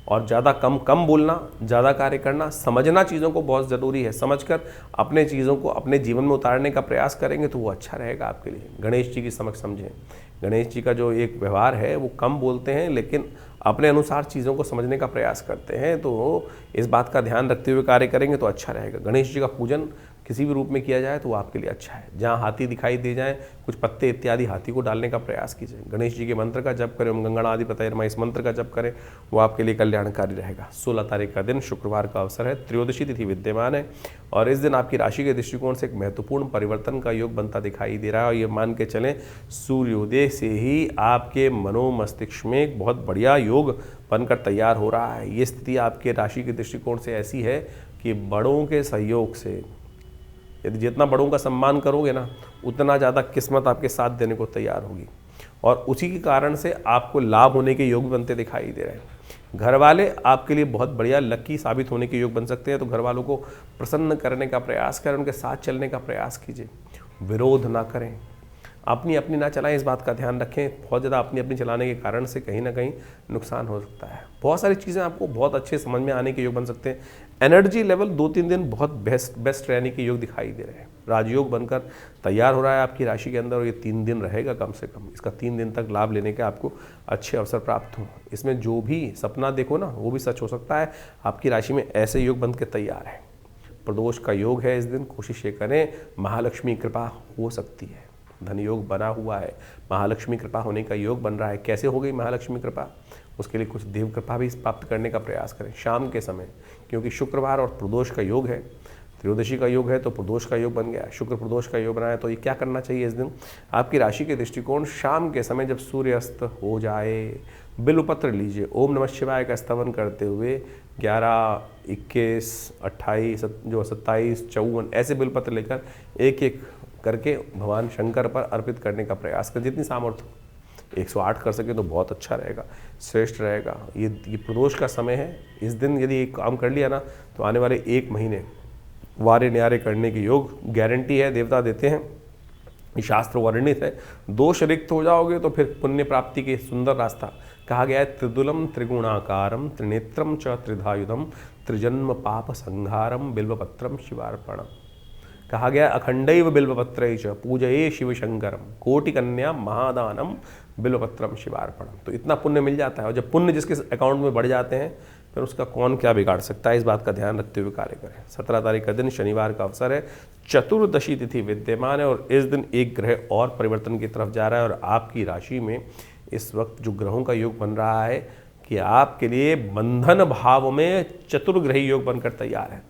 और ज़्यादा कम बोलना, ज़्यादा कार्य करना, समझना चीज़ों को बहुत ज़रूरी है। समझकर अपने चीज़ों को अपने जीवन में उतारने का प्रयास करेंगे तो वो अच्छा रहेगा आपके लिए। गणेश जी की समझ समझें, गणेश जी का जो एक व्यवहार है वो कम बोलते हैं लेकिन अपने अनुसार चीज़ों को समझने का प्रयास करते हैं, तो इस बात का ध्यान रखते हुए कार्य करेंगे तो अच्छा रहेगा। गणेश जी का पूजन किसी भी रूप में किया जाए तो वो आपके लिए अच्छा है। जहाँ हाथी दिखाई दे जाए, कुछ पत्ते इत्यादि हाथी को डालने का प्रयास कीजिए। गणेश जी के मंत्र का जप करें, ओम गंगणादि प्रतये इस मंत्र का जप करें, वो आपके लिए कल्याणकारी रहेगा। 16 तारीख का दिन शुक्रवार का अवसर है, त्रयोदशी तिथि विद्यमान है, और इस दिन आपकी राशि के दृष्टिकोण से एक महत्वपूर्ण परिवर्तन का योग बनता दिखाई दे रहा है। और ये मान के चलें सूर्योदय से ही आपके मनोमस्तिष्क में एक बहुत बढ़िया योग बनकर तैयार हो रहा है। ये स्थिति आपके राशि के दृष्टिकोण से ऐसी है कि बड़ों के सहयोग से, यदि जितना बड़ों का सम्मान करोगे ना, उतना ज़्यादा किस्मत आपके साथ देने को तैयार होगी, और उसी के कारण से आपको लाभ होने के योग बनते दिखाई दे रहे हैं। घर वाले आपके लिए बहुत बढ़िया लकी साबित होने के योग बन सकते हैं, तो घर वालों को प्रसन्न करने का प्रयास करें, उनके साथ चलने का प्रयास कीजिए, विरोध ना करें। अपनी अपनी ना चलाएं, इस बात का ध्यान रखें। बहुत ज़्यादा अपनी अपनी चलाने के कारण से कहीं ना कहीं नुकसान हो सकता है। बहुत सारी चीज़ें आपको बहुत अच्छे समझ में आने के योग बन सकते हैं। एनर्जी लेवल 2-3 दिन बहुत बेस्ट रहने के योग दिखाई दे रहे हैं। राजयोग बनकर तैयार हो रहा है आपकी राशि के अंदर, और ये 3 दिन रहेगा कम से कम। इसका 3 दिन तक लाभ लेने के आपको अच्छे अवसर प्राप्त हों। इसमें जो भी सपना देखो ना, वो भी सच हो सकता है। आपकी राशि में ऐसे योग बन के तैयार है। प्रदोष का योग है इस दिन, कोशिश ये करें, महालक्ष्मी कृपा हो सकती है। धन योग बना हुआ है, महालक्ष्मी कृपा होने का योग बन रहा है। कैसे हो गई महालक्ष्मी कृपा? उसके लिए कुछ देव कृपा भी प्राप्त करने का प्रयास करें शाम के समय, क्योंकि शुक्रवार और प्रदोष का योग है। त्रयोदशी का योग है तो प्रदोष का योग बन गया, शुक्र प्रदोष का योग बना है। तो ये क्या करना चाहिए इस दिन? आपकी राशि के दृष्टिकोण शाम के समय जब सूर्यास्त हो जाए, बिल्वपत्र लीजिए, ओम नमः शिवाय का स्तवन करते हुए 11, 21, 28, जो 27, 54 ऐसे बिल्वपत्र लेकर एक एक करके भगवान शंकर पर अर्पित करने का प्रयास करें। जितनी सामर्थ्य 108 कर सके तो बहुत अच्छा रहेगा, श्रेष्ठ रहेगा। ये प्रदोष का समय है। इस दिन यदि एक काम कर लिया ना, तो आने वाले 1 महीने वारे न्यारे करने की योग गारंटी है, देवता देते हैं, शास्त्र वर्णित है। दोष रिक्त हो जाओगे तो फिर पुण्य प्राप्ति के सुंदर रास्ता। कहा गया है त्रिदुलम त्रिगुणाकारम त्रिनेत्रम च त्रिधायुधम त्रिजन्म पाप संहारम बिल्वपत्रम शिवार्पणम। कहा गया अखंडैव बिल्वपत्रै च पूजये शिव शंकरम कोटि कन्या महादानम बिल्वपत्रम शिवार्पणम। तो इतना पुण्य मिल जाता है, और जब पुण्य जिसके अकाउंट में बढ़ जाते हैं फिर उसका कौन क्या बिगाड़ सकता है। इस बात का ध्यान रखते हुए कार्य करें। 17 तारीख का दिन शनिवार का अवसर है, चतुर्दशी तिथि विद्यमान है, और इस दिन एक ग्रह और परिवर्तन की तरफ जा रहा है। और आपकी राशि में इस वक्त जो ग्रहों का योग बन रहा है कि आपके लिए बंधन भाव में चतुर्ग्रही योग बनकर तैयार है।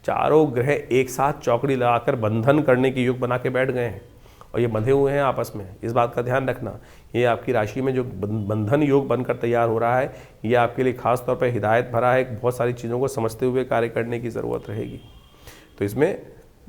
चारों ग्रह एक साथ चौकड़ी लगाकर बंधन करने की योग बना के बैठ गए हैं, और ये बंधे हुए हैं आपस में। इस बात का ध्यान रखना। ये आपकी राशि में जो बंधन योग बनकर तैयार हो रहा है, ये आपके लिए खास तौर पर हिदायत भरा है। बहुत सारी चीज़ों को समझते हुए कार्य करने की ज़रूरत रहेगी। तो इसमें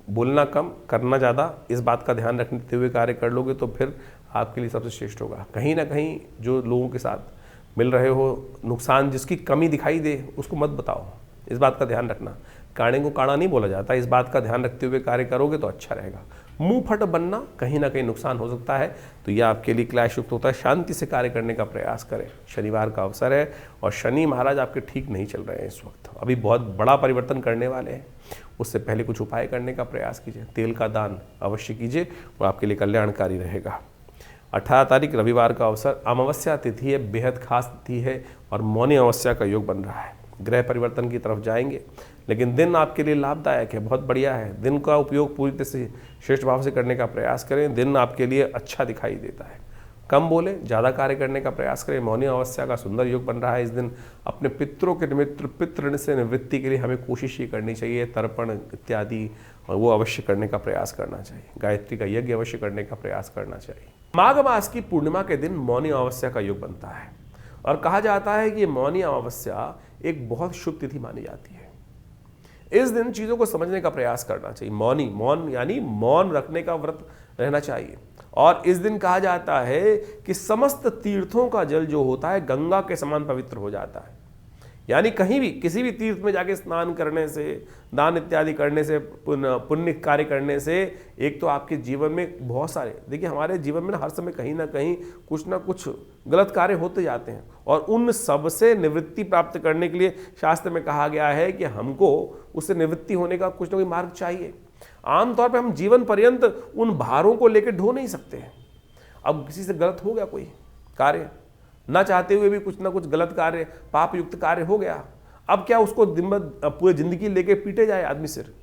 बोलना कम, करना ज़्यादा, इस बात का ध्यान रखते हुए कार्य कर लोगे तो फिर आपके लिए सबसे श्रेष्ठ होगा। कहीं ना कहीं जो लोगों के साथ मिल रहे हो, नुकसान जिसकी कमी दिखाई दे उसको मत बताओ। इस बात का ध्यान रखना। काणे को काड़ा नहीं बोला जाता। इस बात का ध्यान रखते हुए कार्य करोगे तो अच्छा रहेगा। मुंह फट बनना, कहीं ना कहीं नुकसान हो सकता है, तो यह आपके लिए क्लेश युक्त होता है। शांति से कार्य करने का प्रयास करें। शनिवार का अवसर है, और शनि महाराज आपके ठीक नहीं चल रहे हैं इस वक्त। अभी बहुत बड़ा परिवर्तन करने वाले हैं, उससे पहले कुछ उपाय करने का प्रयास कीजिए। तेल का दान अवश्य कीजिए, वो आपके लिए कल्याणकारी रहेगा। 18 तारीख रविवार का अवसर, अमावस्या तिथि है, बेहद खास तिथि है, और मौनी अमावस्या का योग बन रहा है। ग्रह परिवर्तन की तरफ जाएंगे, लेकिन दिन आपके लिए लाभदायक है, बहुत बढ़िया है। दिन का उपयोग पूरी तरह से श्रेष्ठ भाव से करने का प्रयास करें। दिन आपके लिए अच्छा दिखाई देता है। कम बोले, ज़्यादा कार्य करने का प्रयास करें। मौनी अमावस्या का सुंदर योग बन रहा है इस दिन। अपने पितरों के निमित्त पितृ ऋण से निवृत्ति के लिए हमें कोशिश ये करनी चाहिए। तर्पण इत्यादि वो अवश्य करने का प्रयास करना चाहिए। गायत्री का यज्ञ अवश्य करने का प्रयास करना चाहिए। माघ मास की पूर्णिमा के दिन मौनी अमावस्या का योग बनता है, और कहा जाता है कि मौनी अमावस्या एक बहुत शुभ तिथि मानी जाती है। इस दिन चीज़ों को समझने का प्रयास करना चाहिए। मौन यानी मौन रखने का व्रत रहना चाहिए। और इस दिन कहा जाता है कि समस्त तीर्थों का जल जो होता है गंगा के समान पवित्र हो जाता है। यानी कहीं भी किसी भी तीर्थ में जाके स्नान करने से, दान इत्यादि करने से, पुण्य कार्य करने से, एक तो आपके जीवन में बहुत सारे, देखिए हमारे जीवन में हर समय कहीं ना कहीं कुछ ना कुछ गलत कार्य होते जाते हैं, और उन सब से निवृत्ति प्राप्त करने के लिए शास्त्र में कहा गया है कि हमको उससे निवृत्ति होने का कुछ ना कोई मार्ग चाहिए। आमतौर पर हम जीवन पर्यंत उन भारों को लेकर ढो नहीं सकते हैं। अब किसी से गलत हो गया कोई कार्य, ना चाहते हुए भी कुछ ना कुछ गलत कार्य, पाप युक्त कार्य हो गया, अब क्या उसको दिन भर पूरी जिंदगी लेके पीटे जाए आदमी सिर?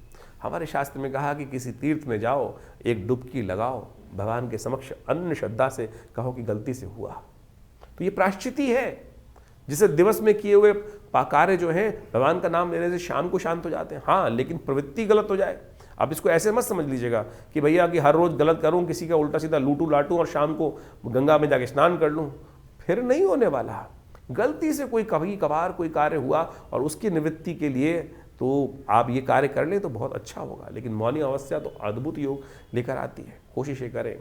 हमारे शास्त्र में कहा कि किसी तीर्थ में जाओ, एक डुबकी लगाओ, भगवान के समक्ष अन्य श्रद्धा से कहो कि गलती से हुआ। तो ये प्रायश्चित है, जिसे दिवस में किए हुए कार्य जो है भगवान का नाम लेने से शाम को शांत हो जाते हैं। हाँ, लेकिन प्रवृत्ति गलत हो जाए। आप इसको ऐसे मत समझ लीजिएगा कि भैया कि हर रोज गलत करूं, किसी का उल्टा सीधा लूटू लाटूं और शाम को गंगा में जाके स्नान कर लूं, फिर नहीं होने वाला। गलती से कोई कभी कभार कोई कार्य हुआ और उसकी निवृत्ति के लिए तो आप ये कार्य कर लें तो बहुत अच्छा होगा। लेकिन मौनी अमावस्या तो अद्भुत योग लेकर आती है। कोशिश ये करें,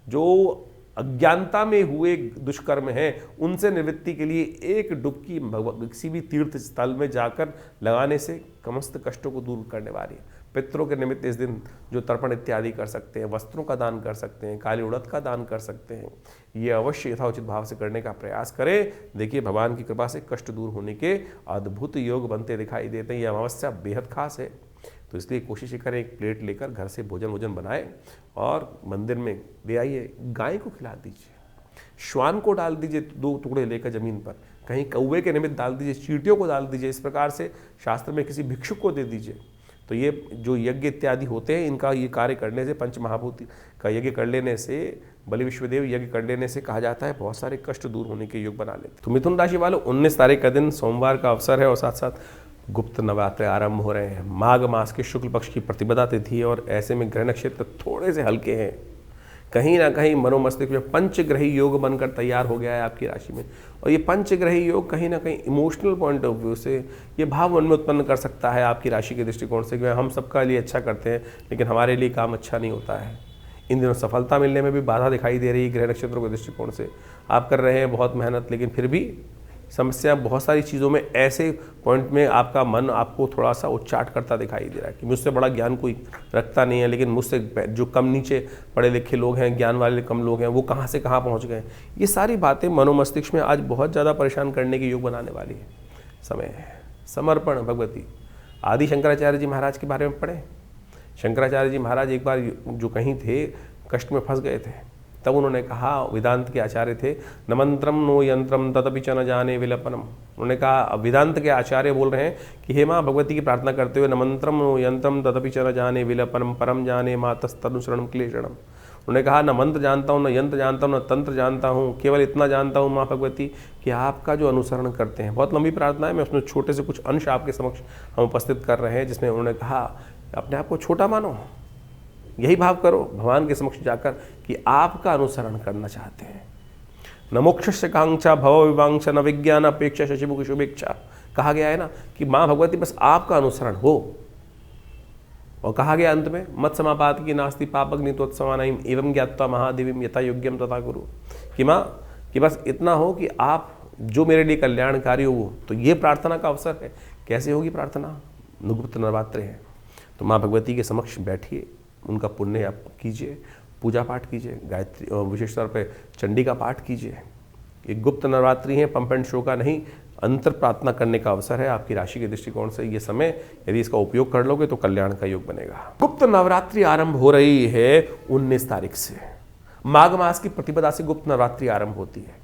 जो अज्ञानता में हुए दुष्कर्म हैं उनसे निवृत्ति के लिए एक डुबकी किसी भी तीर्थ स्थल में जाकर लगाने से समस्त कष्टों को दूर करने वाली है। पितरों के निमित्त इस दिन जो तर्पण इत्यादि कर सकते हैं, वस्त्रों का दान कर सकते हैं, काली उड़द का दान कर सकते हैं, ये अवश्य यथाउचित भाव से करने का प्रयास करें। देखिए भगवान की कृपा से कष्ट दूर होने के अद्भुत योग बनते दिखाई देते हैं। ये अमावस्या बेहद खास है, तो इसलिए कोशिश करें एक प्लेट लेकर घर से भोजन बनाएं और मंदिर में ले आइए। गाय को खिला दीजिए, श्वान को डाल दीजिए 2 टुकड़े लेकर जमीन पर, कहीं कौवे के निमित्त डाल दीजिए, चींटियों को डाल दीजिए। इस प्रकार से शास्त्र में किसी भिक्षुक को दे दीजिए। तो ये जो यज्ञ इत्यादि होते हैं, इनका ये कार्य करने से, पंच महाभूत का यज्ञ कर लेने से, बलि विश्वदेव यज्ञ कर लेने से कहा जाता है बहुत सारे कष्ट दूर होने के योग बना लेते। तो मिथुन राशि वालों, 19 तारीख का दिन सोमवार का अवसर है और साथ साथ गुप्त नवरात्र आरंभ हो रहे हैं। माघ मास के शुक्ल पक्ष की प्रतिपदा तिथि है और ऐसे में ग्रह नक्षत्र थोड़े से हल्के हैं। कहीं ना कहीं मनोमस्तिष्क में पंचग्रही योग बनकर तैयार हो गया है आपकी राशि में, और ये पंचग्रही योग कहीं ना कहीं इमोशनल पॉइंट ऑफ व्यू से ये भाव मन में उत्पन्न कर सकता है आपकी राशि के दृष्टिकोण से कि हम सबका लिए अच्छा करते हैं लेकिन हमारे लिए काम अच्छा नहीं होता है। इन दिनों सफलता मिलने में भी बाधा दिखाई दे रही है ग्रह नक्षत्रों के दृष्टिकोण से। आप कर रहे हैं बहुत मेहनत, लेकिन फिर भी समस्या बहुत सारी चीज़ों में ऐसे पॉइंट में आपका मन आपको थोड़ा सा उच्चाट करता दिखाई दे रहा है कि मुझसे बड़ा ज्ञान कोई रखता नहीं है, लेकिन मुझसे जो कम नीचे पढ़े लिखे लोग हैं, ज्ञान वाले कम लोग हैं, वो कहाँ से कहाँ पहुँच गए। ये सारी बातें मनोमस्तिष्क में आज बहुत ज़्यादा परेशान करने के योग बनाने वाली है। समय है समर्पण भगवती। आदि शंकराचार्य जी महाराज के बारे में पढ़ें। शंकराचार्य जी महाराज एक बार जो कहीं थे, कष्ट में फंस गए थे, तब उन्होंने कहा, वेदांत के आचार्य थे, न मंत्रम नो यंत्रम तदपि च न जाने विलपनम। उन्होंने कहा, वेदांत के आचार्य बोल रहे हैं कि हे माँ भगवती की प्रार्थना करते हुए, न मंत्रम नो यंत्रम तदपि च न जाने विलपनम परम जाने मातस्तनुसरणम क्लेशणम। उन्होंने कहा, न मंत्र जानता हूँ, न यंत्र जानता हूँ, न तंत्र जानता हूँ, केवल इतना जानता हूँ माँ भगवती कि आपका जो अनुसरण करते हैं। बहुत लंबी प्रार्थना है, मैं उसमें छोटे से कुछ अंश आपके समक्ष हम उपस्थित कर रहे हैं, जिसमें उन्होंने कहा अपने आप को छोटा मानो, यही भाव करो भगवान के समक्ष जाकर कि आपका अनुसरण करना चाहते हैं। न मोक्षस्य कांक्षा भव विवांक्षा न विज्ञान अपेक्षा शशिमुख शुभेच्छा। कहा गया है ना कि माँ भगवती बस आपका अनुसरण हो, और कहा गया अंत में मत समापात की नास्ति पापग्नि त्वत्समानाइम एवं ज्ञात्वा महादेवीम यथा योग्यम तथा कुरु। कि माँ कि बस इतना हो कि आप जो मेरे लिए कल्याणकारी हो। तो ये प्रार्थना का अवसर है। कैसे होगी प्रार्थना? गुप्त नवरात्रि है, तो माँ भगवती के समक्ष बैठिए, उनका पुण्य आप कीजिए, पूजा पाठ कीजिए, गायत्री विशेष तौर पे चंडी का पाठ कीजिए। ये गुप्त नवरात्रि है, पंप एंड शो का नहीं, अंतर प्रार्थना करने का अवसर है आपकी राशि के दृष्टिकोण से। ये समय यदि इसका उपयोग कर लोगे तो कल्याण का योग बनेगा। गुप्त नवरात्रि आरंभ हो रही है 19 तारीख से। माघ मास की प्रतिपदा से गुप्त नवरात्रि आरंभ होती है।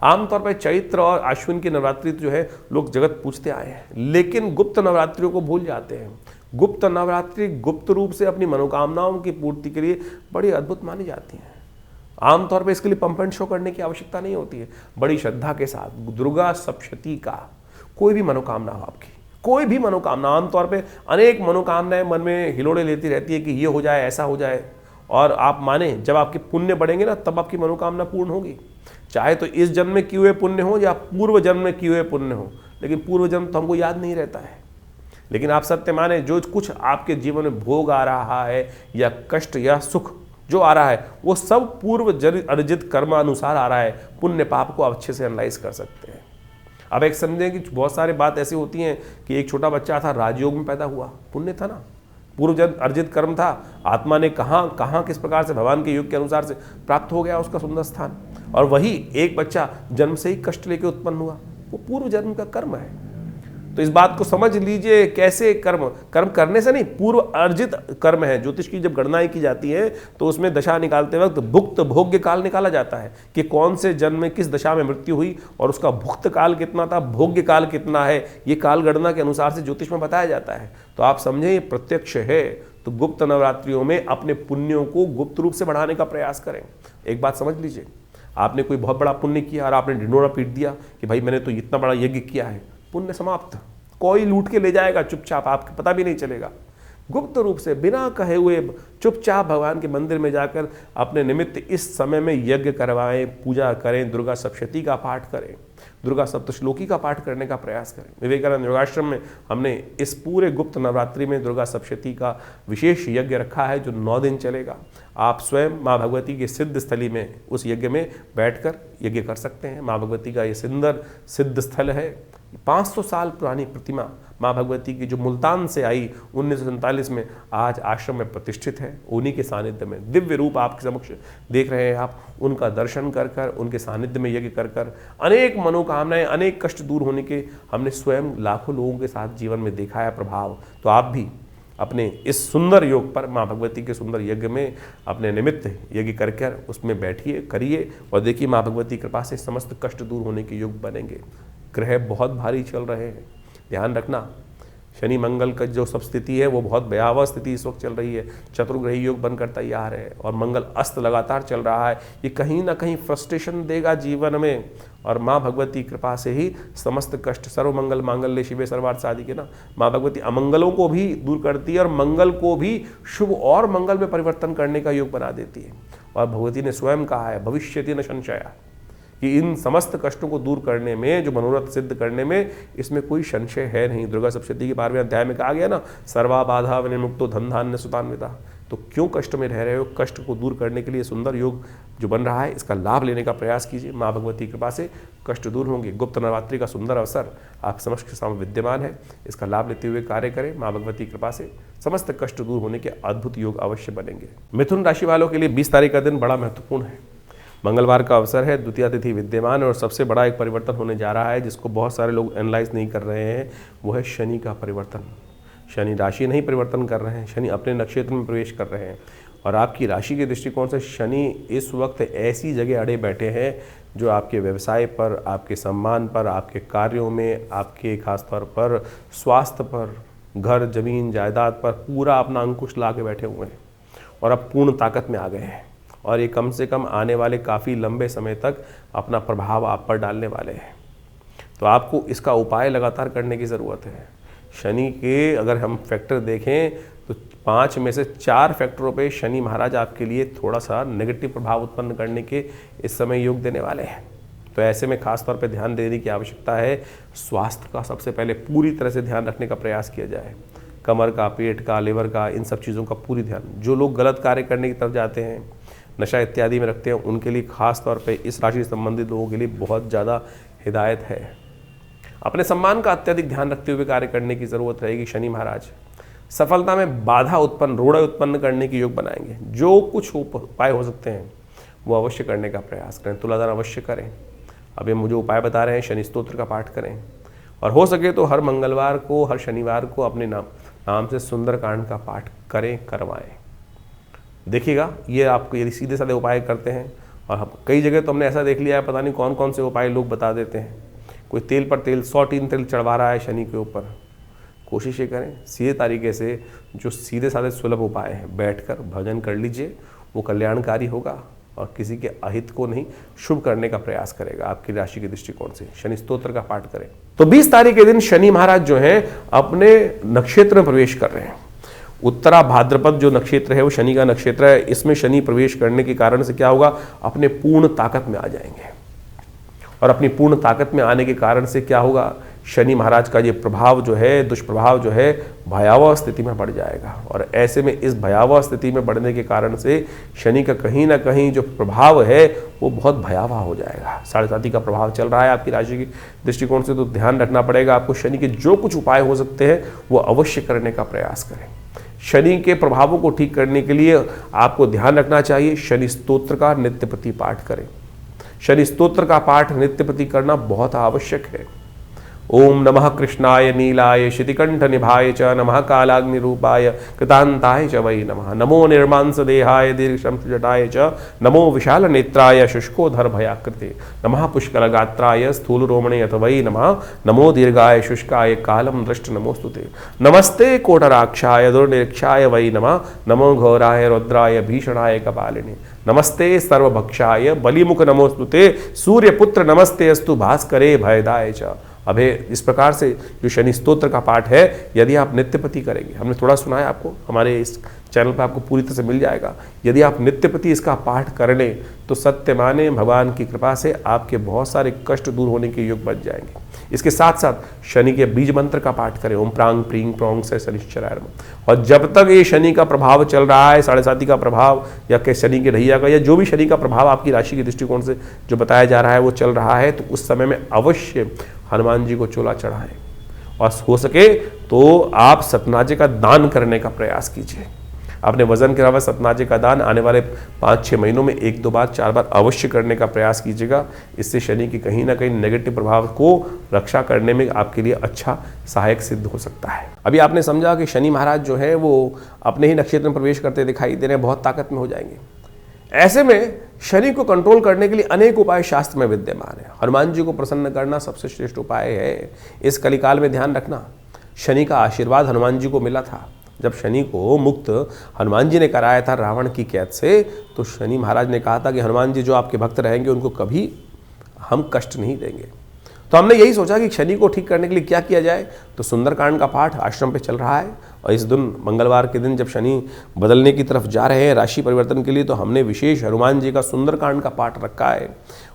आमतौर पर चैत्र और अश्विन की नवरात्रि जो है लोग जगत पूजते आए हैं, लेकिन गुप्त नवरात्रियों को भूल जाते हैं। गुप्त नवरात्रि गुप्त रूप से अपनी मनोकामनाओं की पूर्ति के लिए बड़ी अद्भुत मानी जाती हैं। आमतौर पर इसके लिए पंप एंड शो करने की आवश्यकता नहीं होती है। बड़ी श्रद्धा के साथ दुर्गा सप्तशती का कोई भी मनोकामना हो आपकी, कोई भी मनोकामना, आमतौर पे अनेक मनोकामनाएं मन में हिलोड़े लेती रहती है कि ये हो जाए, ऐसा हो जाए, और आप माने जब आपके पुण्य बढ़ेंगे ना तब आपकी मनोकामना पूर्ण होगी। चाहे तो इस जन्म में किए हुए पुण्य हो या पूर्व जन्म में किए हुए पुण्य हो, लेकिन पूर्व जन्म तो हमको याद नहीं रहता है। लेकिन आप सत्य माने, जो कुछ आपके जीवन में भोग आ रहा है या कष्ट या सुख जो आ रहा है, वो सब पूर्व अर्जित कर्म अनुसार आ रहा है। पुण्य पाप को आप अच्छे से एनालाइज कर सकते हैं। अब एक समझें कि बहुत सारे बात ऐसी होती हैं कि एक छोटा बच्चा था, राजयोग में पैदा हुआ, पुण्य था ना, पूर्व अर्जित कर्म था, आत्मा ने कहाँ किस प्रकार से भगवान के योग के अनुसार से प्राप्त हो गया उसका सुंदर स्थान। और वही एक बच्चा जन्म से ही कष्ट लेके उत्पन्न हुआ, वो पूर्व जन्म का कर्म है। तो इस बात को समझ लीजिए, कैसे कर्म करने से नहीं, पूर्व अर्जित कर्म है। ज्योतिष की जब गणनाएं की जाती है तो उसमें दशा निकालते वक्त भुक्त भोग्य काल निकाला जाता है कि कौन से जन्म में किस दशा में मृत्यु हुई और उसका भुक्त काल कितना था, भोग्य काल कितना है, ये काल गणना के अनुसार से ज्योतिष में बताया जाता है। तो आप समझें ये प्रत्यक्ष है। तो गुप्त नवरात्रियों में अपने पुण्यों को गुप्त रूप से बढ़ाने का प्रयास करें। एक बात समझ लीजिए, आपने कोई बहुत बड़ा पुण्य किया और आपने ढिंडोरा पीट दिया कि भाई मैंने तो इतना बड़ा यज्ञ किया है, पुण्य समाप्त। कोई लूट के ले जाएगा चुपचाप, आपको पता भी नहीं चलेगा। गुप्त रूप से बिना कहे हुए चुपचाप भगवान के मंदिर में जाकर अपने निमित्त इस समय में यज्ञ करवाएं, पूजा करें, दुर्गा सप्तशती का पाठ करें। दुर्गा सप्तश्लोकी का पाठ करने का प्रयास करें। विवेकानंद योगाश्रम में हमने इस पूरे गुप्त नवरात्रि में दुर्गा सप्तशती का विशेष यज्ञ रखा है जो 9 दिन चलेगा। आप स्वयं माँ भगवती की सिद्ध स्थली में उस यज्ञ में बैठकर यज्ञ कर सकते हैं। माँ भगवती का ये सुंदर सिद्ध स्थल है। 500 साल पुरानी प्रतिमा माँ भगवती की जो मुल्तान से आई 1947 में आज आश्रम में प्रतिष्ठित है। उन्हीं के सानिध्य में दिव्य रूप आपके समक्ष देख रहे हैं आप। उनका दर्शन कर कर, उनके सानिध्य में यज्ञ कर कर अनेक मनोकामनाएं, अनेक कष्ट दूर होने के हमने स्वयं लाखों लोगों के साथ जीवन में देखा है प्रभाव। तो आप भी अपने इस सुंदर योग पर, माँ भगवती के सुंदर यज्ञ में अपने निमित्त यज्ञ करके उसमें बैठिए, करिए और देखिए माँ भगवती की कृपा से समस्त कष्ट दूर होने के योग बनेंगे। ग्रह बहुत भारी चल रहे हैं, ध्यान रखना। शनि मंगल का जो सब स्थिति है वो बहुत भयावह स्थिति इस वक्त चल रही है। चतुर्ग्रही योग बनकर तैयार है और मंगल अस्त लगातार चल रहा है। ये कहीं ना कहीं फ्रस्ट्रेशन देगा जीवन में और माँ भगवती कृपा से ही समस्त कष्ट, सर्वमंगल मांगल्ये शिवे सर्वार्थ साधिके ना, माँ भगवती अमंगलों को भी दूर करती है और मंगल को भी शुभ और मंगल में परिवर्तन करने का योग बना देती है। और भगवती ने स्वयं कहा है भविष्यति न संशया, कि इन समस्त कष्टों को दूर करने में, जो मनोरथ सिद्ध करने में, इसमें कोई संशय है नहीं। दुर्गा सप्तशती के 12वें अध्याय में कहा गया ना, सर्वा बाधा विनिर्मुक्तो धन धान्य सुतान्विता। तो क्यों कष्ट में रह रहे हो? कष्ट को दूर करने के लिए सुंदर योग जो बन रहा है, इसका लाभ लेने का प्रयास कीजिए। माँ भगवती की कृपा से कष्ट दूर होंगे। गुप्त नवरात्रि का सुंदर अवसर आप समक्ष के सामने विद्यमान है। इसका लाभ लेते हुए कार्य करें। माँ भगवती की कृपा से समस्त कष्ट दूर होने के अद्भुत योग अवश्य बनेंगे। मिथुन राशि वालों के लिए 20 तारीख का दिन बड़ा महत्वपूर्ण है। मंगलवार का अवसर है, द्वितीया तिथि विद्यमान है और सबसे बड़ा एक परिवर्तन होने जा रहा है जिसको बहुत सारे लोग एनालाइज नहीं कर रहे हैं, वो है शनि का परिवर्तन। शनि राशि नहीं परिवर्तन कर रहे हैं, शनि अपने नक्षत्र में प्रवेश कर रहे हैं और आपकी राशि के दृष्टिकोण से शनि इस वक्त ऐसी जगह अड़े बैठे हैं जो आपके व्यवसाय पर, आपके सम्मान पर, आपके कार्यों में, आपके खासतौर पर स्वास्थ्य पर, घर जमीन जायदाद पर पूरा अपना अंकुश ला के बैठे हुए हैं और अब पूर्ण ताकत में आ गए हैं और ये कम से कम आने वाले काफ़ी लंबे समय तक अपना प्रभाव आप पर डालने वाले हैं। तो आपको इसका उपाय लगातार करने की ज़रूरत है। शनि के अगर हम फैक्टर देखें तो 5 में से 4 फैक्टरों पे शनि महाराज आपके लिए थोड़ा सा नेगेटिव प्रभाव उत्पन्न करने के इस समय योग देने वाले हैं। तो ऐसे में खास तौर पे ध्यान देने की आवश्यकता है। स्वास्थ्य का सबसे पहले पूरी तरह से ध्यान रखने का प्रयास किया जाए। कमर का, पेट का, लिवर का, इन सब चीज़ों का पूरी ध्यान। जो लोग गलत कार्य करने की तरफ जाते हैं, नशा इत्यादि में रखते हैं, उनके लिए खास तौर पे इस राशि से संबंधित लोगों के लिए बहुत ज़्यादा हिदायत है। अपने सम्मान का अत्यधिक ध्यान रखते हुए कार्य करने की ज़रूरत रहेगी। शनि महाराज सफलता में बाधा उत्पन्न, रोड़ा उत्पन्न करने के योग बनाएंगे। जो कुछ उपाय हो सकते हैं वो अवश्य करने का प्रयास करें। तुलादान अवश्य करें। अब ये मुझे उपाय बता रहे हैं, शनि स्तोत्र का पाठ करें और हो सके तो हर मंगलवार को, हर शनिवार को अपने नाम से सुंदरकांड का पाठ करें, करवाएं। देखिएगा ये आपको यदि सीधे साधे उपाय करते हैं, और कई जगह तो हमने ऐसा देख लिया है, पता नहीं कौन कौन से उपाय लोग बता देते हैं। कोई तेल पर तेल 100 टीन तेल चढ़वा रहा है शनि के ऊपर। कोशिश ये करें सीधे तरीके से, जो सीधे साधे सुलभ उपाय हैं, बैठकर भजन कर लीजिए, वो कल्याणकारी होगा और किसी के अहित को नहीं, शुभ करने का प्रयास करेगा आपकी राशि के दृष्टिकोण से। शनि स्तोत्र का पाठ करें। तो 20 तारीख के दिन शनि महाराज जो हैं अपने नक्षत्र में प्रवेश कर रहे हैं। उत्तरा भाद्रपद जो नक्षत्र है वो शनि का नक्षत्र है। इसमें शनि प्रवेश करने के कारण से क्या होगा, अपने पूर्ण ताकत में आ जाएंगे और अपनी पूर्ण ताकत में आने के कारण से क्या होगा, शनि महाराज का ये प्रभाव जो है, दुष्प्रभाव जो है, भयावह स्थिति में बढ़ जाएगा। और ऐसे में इस भयावह स्थिति में बढ़ने के कारण से शनि का कहीं ना कहीं जो प्रभाव है वो बहुत भयावह हो जाएगा। 7.5 का प्रभाव चल रहा है आपकी राशि के दृष्टिकोण से, तो ध्यान रखना पड़ेगा आपको। शनि के जो कुछ उपाय हो सकते हैं वो अवश्य करने का प्रयास करें। शनि के प्रभावों को ठीक करने के लिए आपको ध्यान रखना चाहिए, शनि स्तोत्र का नित्य प्रति पाठ करें। शनि स्तोत्र का पाठ नित्य प्रति करना बहुत आवश्यक है। ओम नमः कृष्णाय नीलाय शितिकंठ निभाय च, नमः कालाग्नि रूपाय कृतांताय च वै नमः, नमो निर्मांस देहाय दीर्घशम जटाय च, नमो विशाल नेत्राय शुष्कोधर भयाकृते, नमः पुष्कल गात्राय स्थूल रोमणे अथ वै नमः, नमो दीर्घाय शुष्काय कालम दृष्ट नमोस्तुते, नमस्ते कोटराक्षाय दुर्निरीक्षाय वै नमः, नमो घोराय रुद्राय भीषणाय कपालिने, नमस्ते सर्वभक्षाय बलिमुख नमोस्तुते, सूर्यपुत्र नमस्ते अस्तु भास्करे भयदाय च। अब इस प्रकार से जो शनि स्तोत्र का पाठ है, यदि आप नित्यपति करेंगे, हमने थोड़ा सुना है आपको हमारे इस चैनल पर आपको पूरी तरह से मिल जाएगा। यदि आप नित्य प्रति इसका पाठ कर लें तो सत्य माने भगवान की कृपा से आपके बहुत सारे कष्ट दूर होने के योग बच जाएंगे। इसके साथ साथ शनि के बीज मंत्र का पाठ करें, ओम प्रांग प्रींग प्रोंग से शनिश्चराय नमः। और जब तक ये शनि का प्रभाव चल रहा है, 7.5 का प्रभाव या के शनि के ढैया का या जो भी शनि का प्रभाव आपकी राशि के दृष्टिकोण से जो बताया जा रहा है वो चल रहा है, तो उस समय में अवश्य हनुमान जी को चोला चढ़ाएं और हो सके तो आप सतनाजे का दान करने का प्रयास कीजिए। अपने वजन के अलावा सतनाजे का दान आने वाले 5-6 महीनों में 1-2 बार 4 बार अवश्य करने का प्रयास कीजिएगा। इससे शनि की कहीं ना कहीं नेगेटिव प्रभाव को रक्षा करने में आपके लिए अच्छा सहायक सिद्ध हो सकता है। अभी आपने समझा कि शनि महाराज जो है वो अपने ही नक्षत्र में प्रवेश करते दिखाई दे रहे हैं, बहुत ताकत में हो जाएंगे। ऐसे में शनि को कंट्रोल करने के लिए अनेक उपाय शास्त्र में विद्यमान है। हनुमान जी को प्रसन्न करना सबसे श्रेष्ठ उपाय है। इस कलिकाल में ध्यान रखना, शनि का आशीर्वाद हनुमान जी को मिला था। जब शनि को मुक्त हनुमान जी ने कराया था रावण की कैद से, तो शनि महाराज ने कहा था कि हनुमान जी जो आपके भक्त रहेंगे उनको कभी हम कष्ट नहीं देंगे। तो हमने यही सोचा कि शनि को ठीक करने के लिए क्या किया जाए, तो सुंदरकांड का पाठ आश्रम पे चल रहा है। और इस दिन मंगलवार के दिन जब शनि बदलने की तरफ जा रहे हैं राशि परिवर्तन के लिए, तो हमने विशेष हनुमान जी का सुंदरकांड का पाठ रखा है।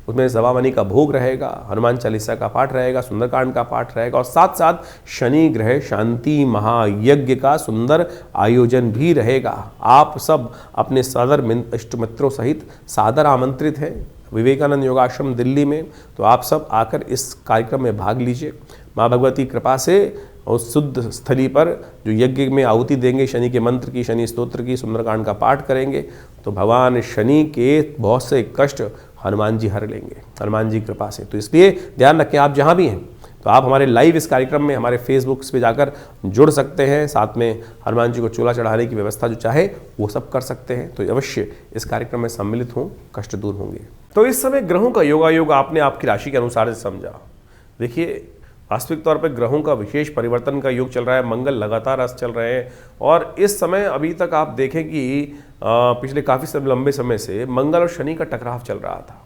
उसमें सवामनी का भोग रहेगा, हनुमान चालीसा का पाठ रहेगा, सुंदरकांड का पाठ रहेगा और साथ साथ शनि ग्रह शांति महायज्ञ का सुंदर आयोजन भी रहेगा। आप सब अपने सादर इष्ट मित्रों सहित सादर आमंत्रित हैं विवेकानंद योगाश्रम दिल्ली में। तो आप सब आकर इस कार्यक्रम में भाग लीजिए। माँ भगवती कृपा से उस शुद्ध स्थली पर जो यज्ञ में आहुति देंगे, शनि के मंत्र की, शनि स्तोत्र की, सुंदरकांड का पाठ करेंगे, तो भगवान शनि के बहुत से कष्ट हनुमान जी हर लेंगे हनुमान जी कृपा से। तो इसलिए ध्यान रखें, आप जहाँ भी हैं तो आप हमारे लाइव इस कार्यक्रम में हमारे फेसबुक पे जाकर जुड़ सकते हैं। साथ में हनुमान जी को चोला चढ़ाने की व्यवस्था जो चाहे वो सब कर सकते हैं। तो अवश्य इस कार्यक्रम में सम्मिलित हों, कष्ट दूर होंगे। तो इस समय ग्रहों का योगायोग आपने आपकी राशि के अनुसार से समझा। देखिए, वास्तविक तौर पर ग्रहों का विशेष परिवर्तन का योग चल रहा है। मंगल लगातार अस्त चल रहे हैं और इस समय अभी तक आप देखें कि पिछले काफ़ी लंबे समय से मंगल और शनि का टकराव चल रहा था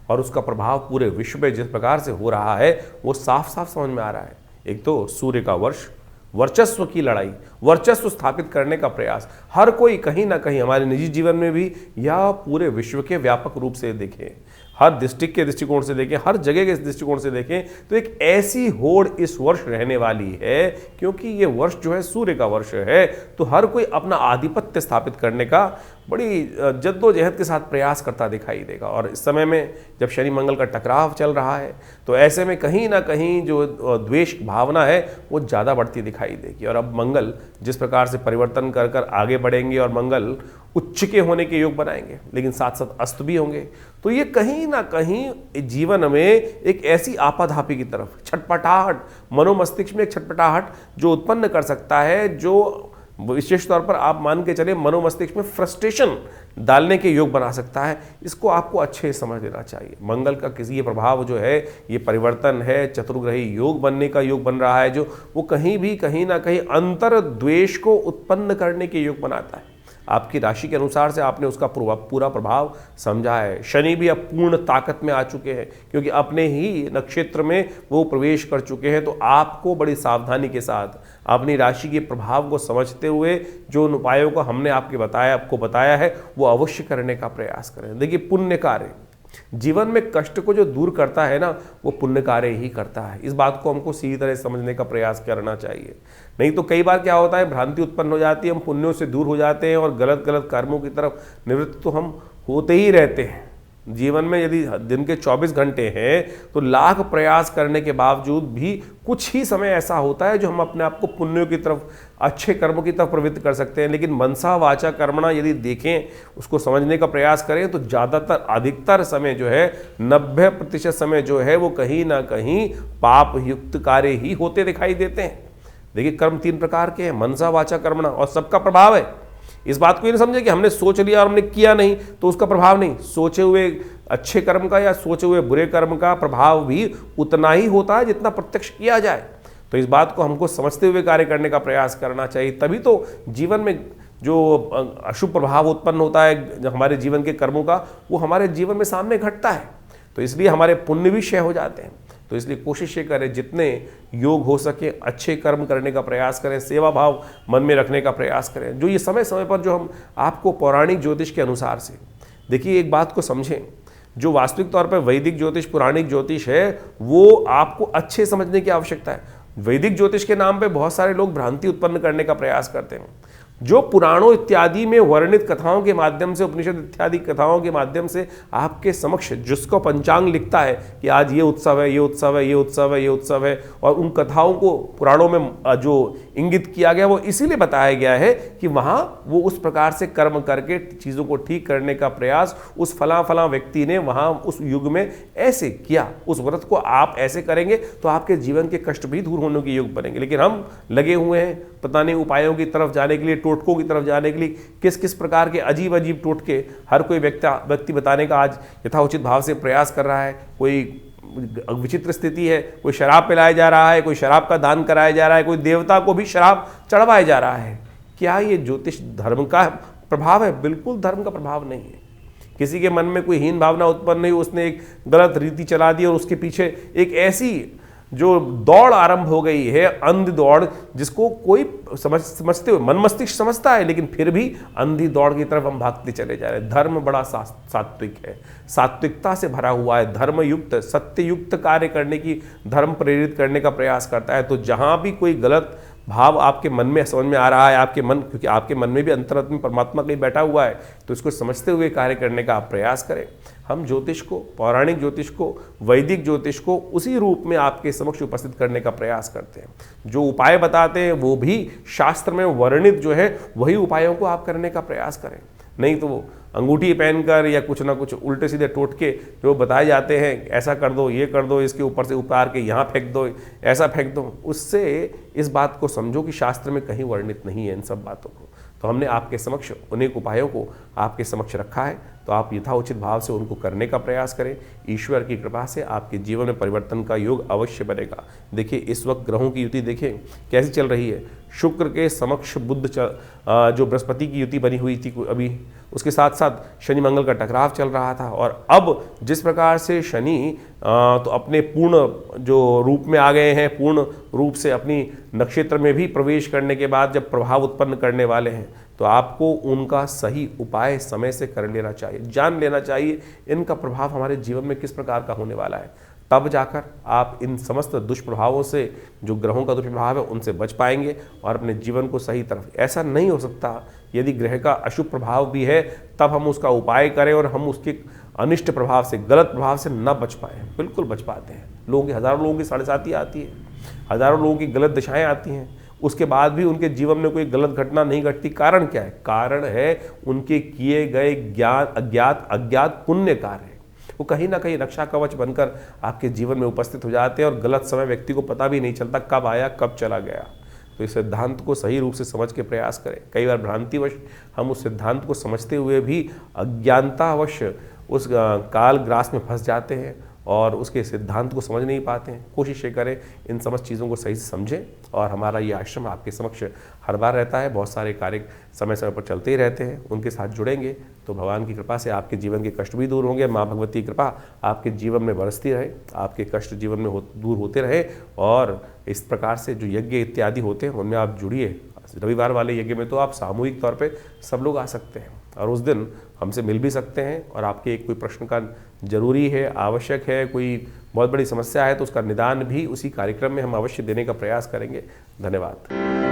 और उसका प्रभाव पूरे विश्व में जिस प्रकार से हो रहा है वो साफ साफ समझ में आ रहा है। एक तो सूर्य का वर्चस्व की लड़ाई, वर्चस्व स्थापित करने का प्रयास, हर कोई कहीं ना कहीं हमारे निजी जीवन में भी या पूरे विश्व के व्यापक रूप से देखें, हर डिस्ट्रिक्ट के दृष्टिकोण से देखें, हर जगह के दृष्टिकोण से देखें, तो एक ऐसी होड़ इस वर्ष रहने वाली है। क्योंकि ये वर्ष जो है सूर्य का वर्ष है, तो हर कोई अपना आधिपत्य स्थापित करने का बड़ी जद्दोजहद के साथ प्रयास करता दिखाई देगा। और इस समय में जब शनि मंगल का टकराव चल रहा है, तो ऐसे में कहीं ना कहीं जो द्वेष भावना है वो ज़्यादा बढ़ती दिखाई देगी। और अब मंगल जिस प्रकार से परिवर्तन कर कर आगे बढ़ेंगे और मंगल उच्च के होने के योग बनाएंगे, लेकिन साथ साथ अस्त भी होंगे, तो ये कहीं ना कहीं जीवन में एक ऐसी आपाधापी की तरफ छटपटाहट, मनोमस्तिष्क में एक छटपटाहट जो उत्पन्न कर सकता है, जो विशेष तौर पर आप मान के चले मनोमस्तिष्क में फ्रस्ट्रेशन डालने के योग बना सकता है। इसको आपको अच्छे समझ लेना चाहिए। मंगल का किसी ये प्रभाव जो है, ये परिवर्तन है, चतुर्ग्रही योग बनने का योग बन रहा है, जो वो कहीं ना कहीं अंतर द्वेष को उत्पन्न करने के योग बनाता है। आपकी राशि के अनुसार से आपने उसका पूरा प्रभाव समझा है। शनि भी अब पूर्ण ताकत में आ चुके हैं क्योंकि अपने ही नक्षत्र में वो प्रवेश कर चुके हैं। तो आपको बड़ी सावधानी के साथ अपनी राशि के प्रभाव को समझते हुए जो उन उपायों को हमने आपको बताया है वो अवश्य करने का प्रयास करें। देखिए, पुण्य कार्य जीवन में कष्ट को जो दूर करता है ना, वो पुण्य कार्य ही करता है। इस बात को हमको सीधी तरह समझने का प्रयास करना चाहिए। नहीं तो कई बार क्या होता है, भ्रांति उत्पन्न हो जाती है, हम पुण्यों से दूर हो जाते हैं और गलत गलत कर्मों की तरफ निवृत्त तो हम होते ही रहते हैं। जीवन में यदि दिन के 24 घंटे हैं तो लाख प्रयास करने के बावजूद भी कुछ ही समय ऐसा होता है जो हम अपने आप को पुण्यों की तरफ, अच्छे कर्मों की तरफ प्रवृत्त कर सकते हैं। लेकिन मनसा वाचा कर्मणा यदि देखें, उसको समझने का प्रयास करें, तो ज़्यादातर अधिकतर समय जो है 90% समय जो है वो कहीं ना कहीं पाप युक्त कार्य ही होते दिखाई देते हैं। देखिए, कर्म 3 प्रकार के हैं, मनसा वाचा कर्मणा, और सबका प्रभाव है। इस बात को ये नहीं समझे कि हमने सोच लिया और हमने किया नहीं तो उसका प्रभाव नहीं। सोचे हुए अच्छे कर्म का या सोचे हुए बुरे कर्म का प्रभाव भी उतना ही होता है जितना प्रत्यक्ष किया जाए। तो इस बात को हमको समझते हुए कार्य करने का प्रयास करना चाहिए। तभी तो जीवन में जो अशुभ प्रभाव उत्पन्न होता है हमारे जीवन के कर्मों का, वो हमारे जीवन में सामने घटता है। तो इसलिए हमारे पुण्य भी क्षय हो जाते हैं। तो इसलिए कोशिश ये करें जितने योग हो सके अच्छे कर्म करने का प्रयास करें, सेवा भाव मन में रखने का प्रयास करें। जो ये समय समय पर जो हम आपको पौराणिक ज्योतिष के अनुसार से देखिए, एक बात को समझें, जो वास्तविक तौर पर वैदिक ज्योतिष पुराणिक ज्योतिष है वो आपको अच्छे समझने की आवश्यकता है। वैदिक ज्योतिष के नाम पे बहुत सारे लोग भ्रांति उत्पन्न करने का प्रयास करते हैं। जो पुराणों इत्यादि में वर्णित कथाओं के माध्यम से, उपनिषद इत्यादि कथाओं के माध्यम से आपके समक्ष जिसको पंचांग लिखता है कि आज ये उत्सव है, ये उत्सव है, ये उत्सव है, ये उत्सव है, और उन कथाओं को पुराणों में जो इंगित किया गया वो इसीलिए बताया गया है कि वहाँ वो उस प्रकार से कर्म करके चीज़ों को ठीक करने का प्रयास उस फला फला व्यक्ति ने वहाँ उस युग में ऐसे किया, उस व्रत को आप ऐसे करेंगे तो आपके जीवन के कष्ट भी दूर होने के योग बनेंगे। लेकिन हम लगे हुए हैं पता नहीं उपायों की तरफ जाने के लिए, टोटकों की तरफ जाने के लिए, किस किस प्रकार के अजीब अजीब टोटके हर कोई व्यक्ति बताने का आज यथाउचित भाव से प्रयास कर रहा है। कोई विचित्र स्थिति है, कोई शराब पिलाया जा रहा है, कोई शराब का दान कराया जा रहा है, कोई देवता को भी शराब चढ़वाया जा रहा है। क्या ये ज्योतिष धर्म का प्रभाव है? बिल्कुल धर्म का प्रभाव नहीं है। किसी के मन में कोई हीन भावना उत्पन्न नहीं, उसने एक गलत रीति चला दी और उसके पीछे एक ऐसी जो दौड़ आरंभ हो गई है, अंध दौड़, जिसको कोई समझते हुए मन मस्तिष्क समझता है, लेकिन फिर भी अंधी दौड़ की तरफ हम भागते चले जा रहे हैं। धर्म बड़ा सात्विक है, सात्विकता से भरा हुआ है, धर्मयुक्त सत्ययुक्त कार्य करने की, धर्म प्रेरित करने का प्रयास करता है। तो जहां भी कोई गलत भाव आपके मन में समझ में आ रहा है, आपके मन, क्योंकि आपके मन में भी अंतरात्मा परमात्मा कहीं बैठा हुआ है, तो इसको समझते हुए कार्य करने का आप प्रयास करें। हम ज्योतिष को, पौराणिक ज्योतिष को, वैदिक ज्योतिष को उसी रूप में आपके समक्ष उपस्थित करने का प्रयास करते हैं। जो उपाय बताते हैं वो भी शास्त्र में वर्णित जो है वही उपायों को आप करने का प्रयास करें। नहीं तो वो अंगूठी पहनकर या कुछ ना कुछ उल्टे सीधे टोटके जो बताए जाते हैं, ऐसा कर दो, ये कर दो, इसके ऊपर से उतार के यहाँ फेंक दो, ऐसा फेंक दो, उससे इस बात को समझो कि शास्त्र में कहीं वर्णित नहीं है इन सब बातों को। तो हमने आपके समक्ष अनेक उपायों को आपके समक्ष रखा है, तो आप यथाउचित भाव से उनको करने का प्रयास करें। ईश्वर की कृपा से आपके जीवन में परिवर्तन का योग अवश्य बनेगा। देखिए इस वक्त ग्रहों की युति देखें कैसी चल रही है। शुक्र के समक्ष बुध जो बृहस्पति की युति बनी हुई थी अभी, उसके साथ साथ शनि मंगल का टकराव चल रहा था, और अब जिस प्रकार से शनि तो अपने पूर्ण जो रूप में आ गए हैं, पूर्ण रूप से अपनी नक्षत्र में भी प्रवेश करने के बाद जब प्रभाव उत्पन्न करने वाले हैं, तो आपको उनका सही उपाय समय से कर लेना चाहिए, जान लेना चाहिए इनका प्रभाव हमारे जीवन में किस प्रकार का होने वाला है। तब जाकर आप इन समस्त दुष्प्रभावों से, जो ग्रहों का दुष्प्रभाव है, उनसे बच पाएंगे और अपने जीवन को सही तरफ। ऐसा नहीं हो सकता यदि ग्रह का अशुभ प्रभाव भी है तब हम उसका उपाय करें और हम उसके अनिष्ट प्रभाव से, गलत प्रभाव से न बच पाएँ। बिल्कुल बच पाते हैं। लोगों की, हज़ारों लोगों की साढ़े साथी आती है, हज़ारों लोगों की गलत दिशाएँ आती हैं, उसके बाद भी उनके जीवन में कोई गलत घटना नहीं घटती। कारण क्या है? कारण है उनके किए गए अज्ञात पुण्य कार्य। वो कहीं ना कहीं रक्षा कवच बनकर आपके जीवन में उपस्थित हो जाते हैं और गलत समय व्यक्ति को पता भी नहीं चलता कब आया कब चला गया। तो इस सिद्धांत को सही रूप से समझ के प्रयास करें। कई बार भ्रांतिवश हम उस सिद्धांत को समझते हुए भी अज्ञानतावश उस काल ग्रास में फंस जाते हैं और उसके सिद्धांत को समझ नहीं पाते हैं। कोशिश ये करें इन समस्त चीज़ों को सही से समझें। और हमारा ये आश्रम आपके समक्ष हर बार रहता है, बहुत सारे कार्य समय समय पर चलते ही रहते हैं। उनके साथ जुड़ेंगे तो भगवान की कृपा से आपके जीवन के कष्ट भी दूर होंगे। माँ भगवती की कृपा आपके जीवन में बरसती रहे, आपके कष्ट जीवन में दूर होते रहे। और इस प्रकार से जो यज्ञ इत्यादि होते हैं उनमें आप जुड़िए। रविवार वाले यज्ञ में तो आप सामूहिक तौर पे सब लोग आ सकते हैं और उस दिन हमसे मिल भी सकते हैं। और आपके एक कोई प्रश्न का जरूरी है, आवश्यक है, कोई बहुत बड़ी समस्या है तो उसका निदान भी उसी कार्यक्रम में हम अवश्य देने का प्रयास करेंगे। धन्यवाद।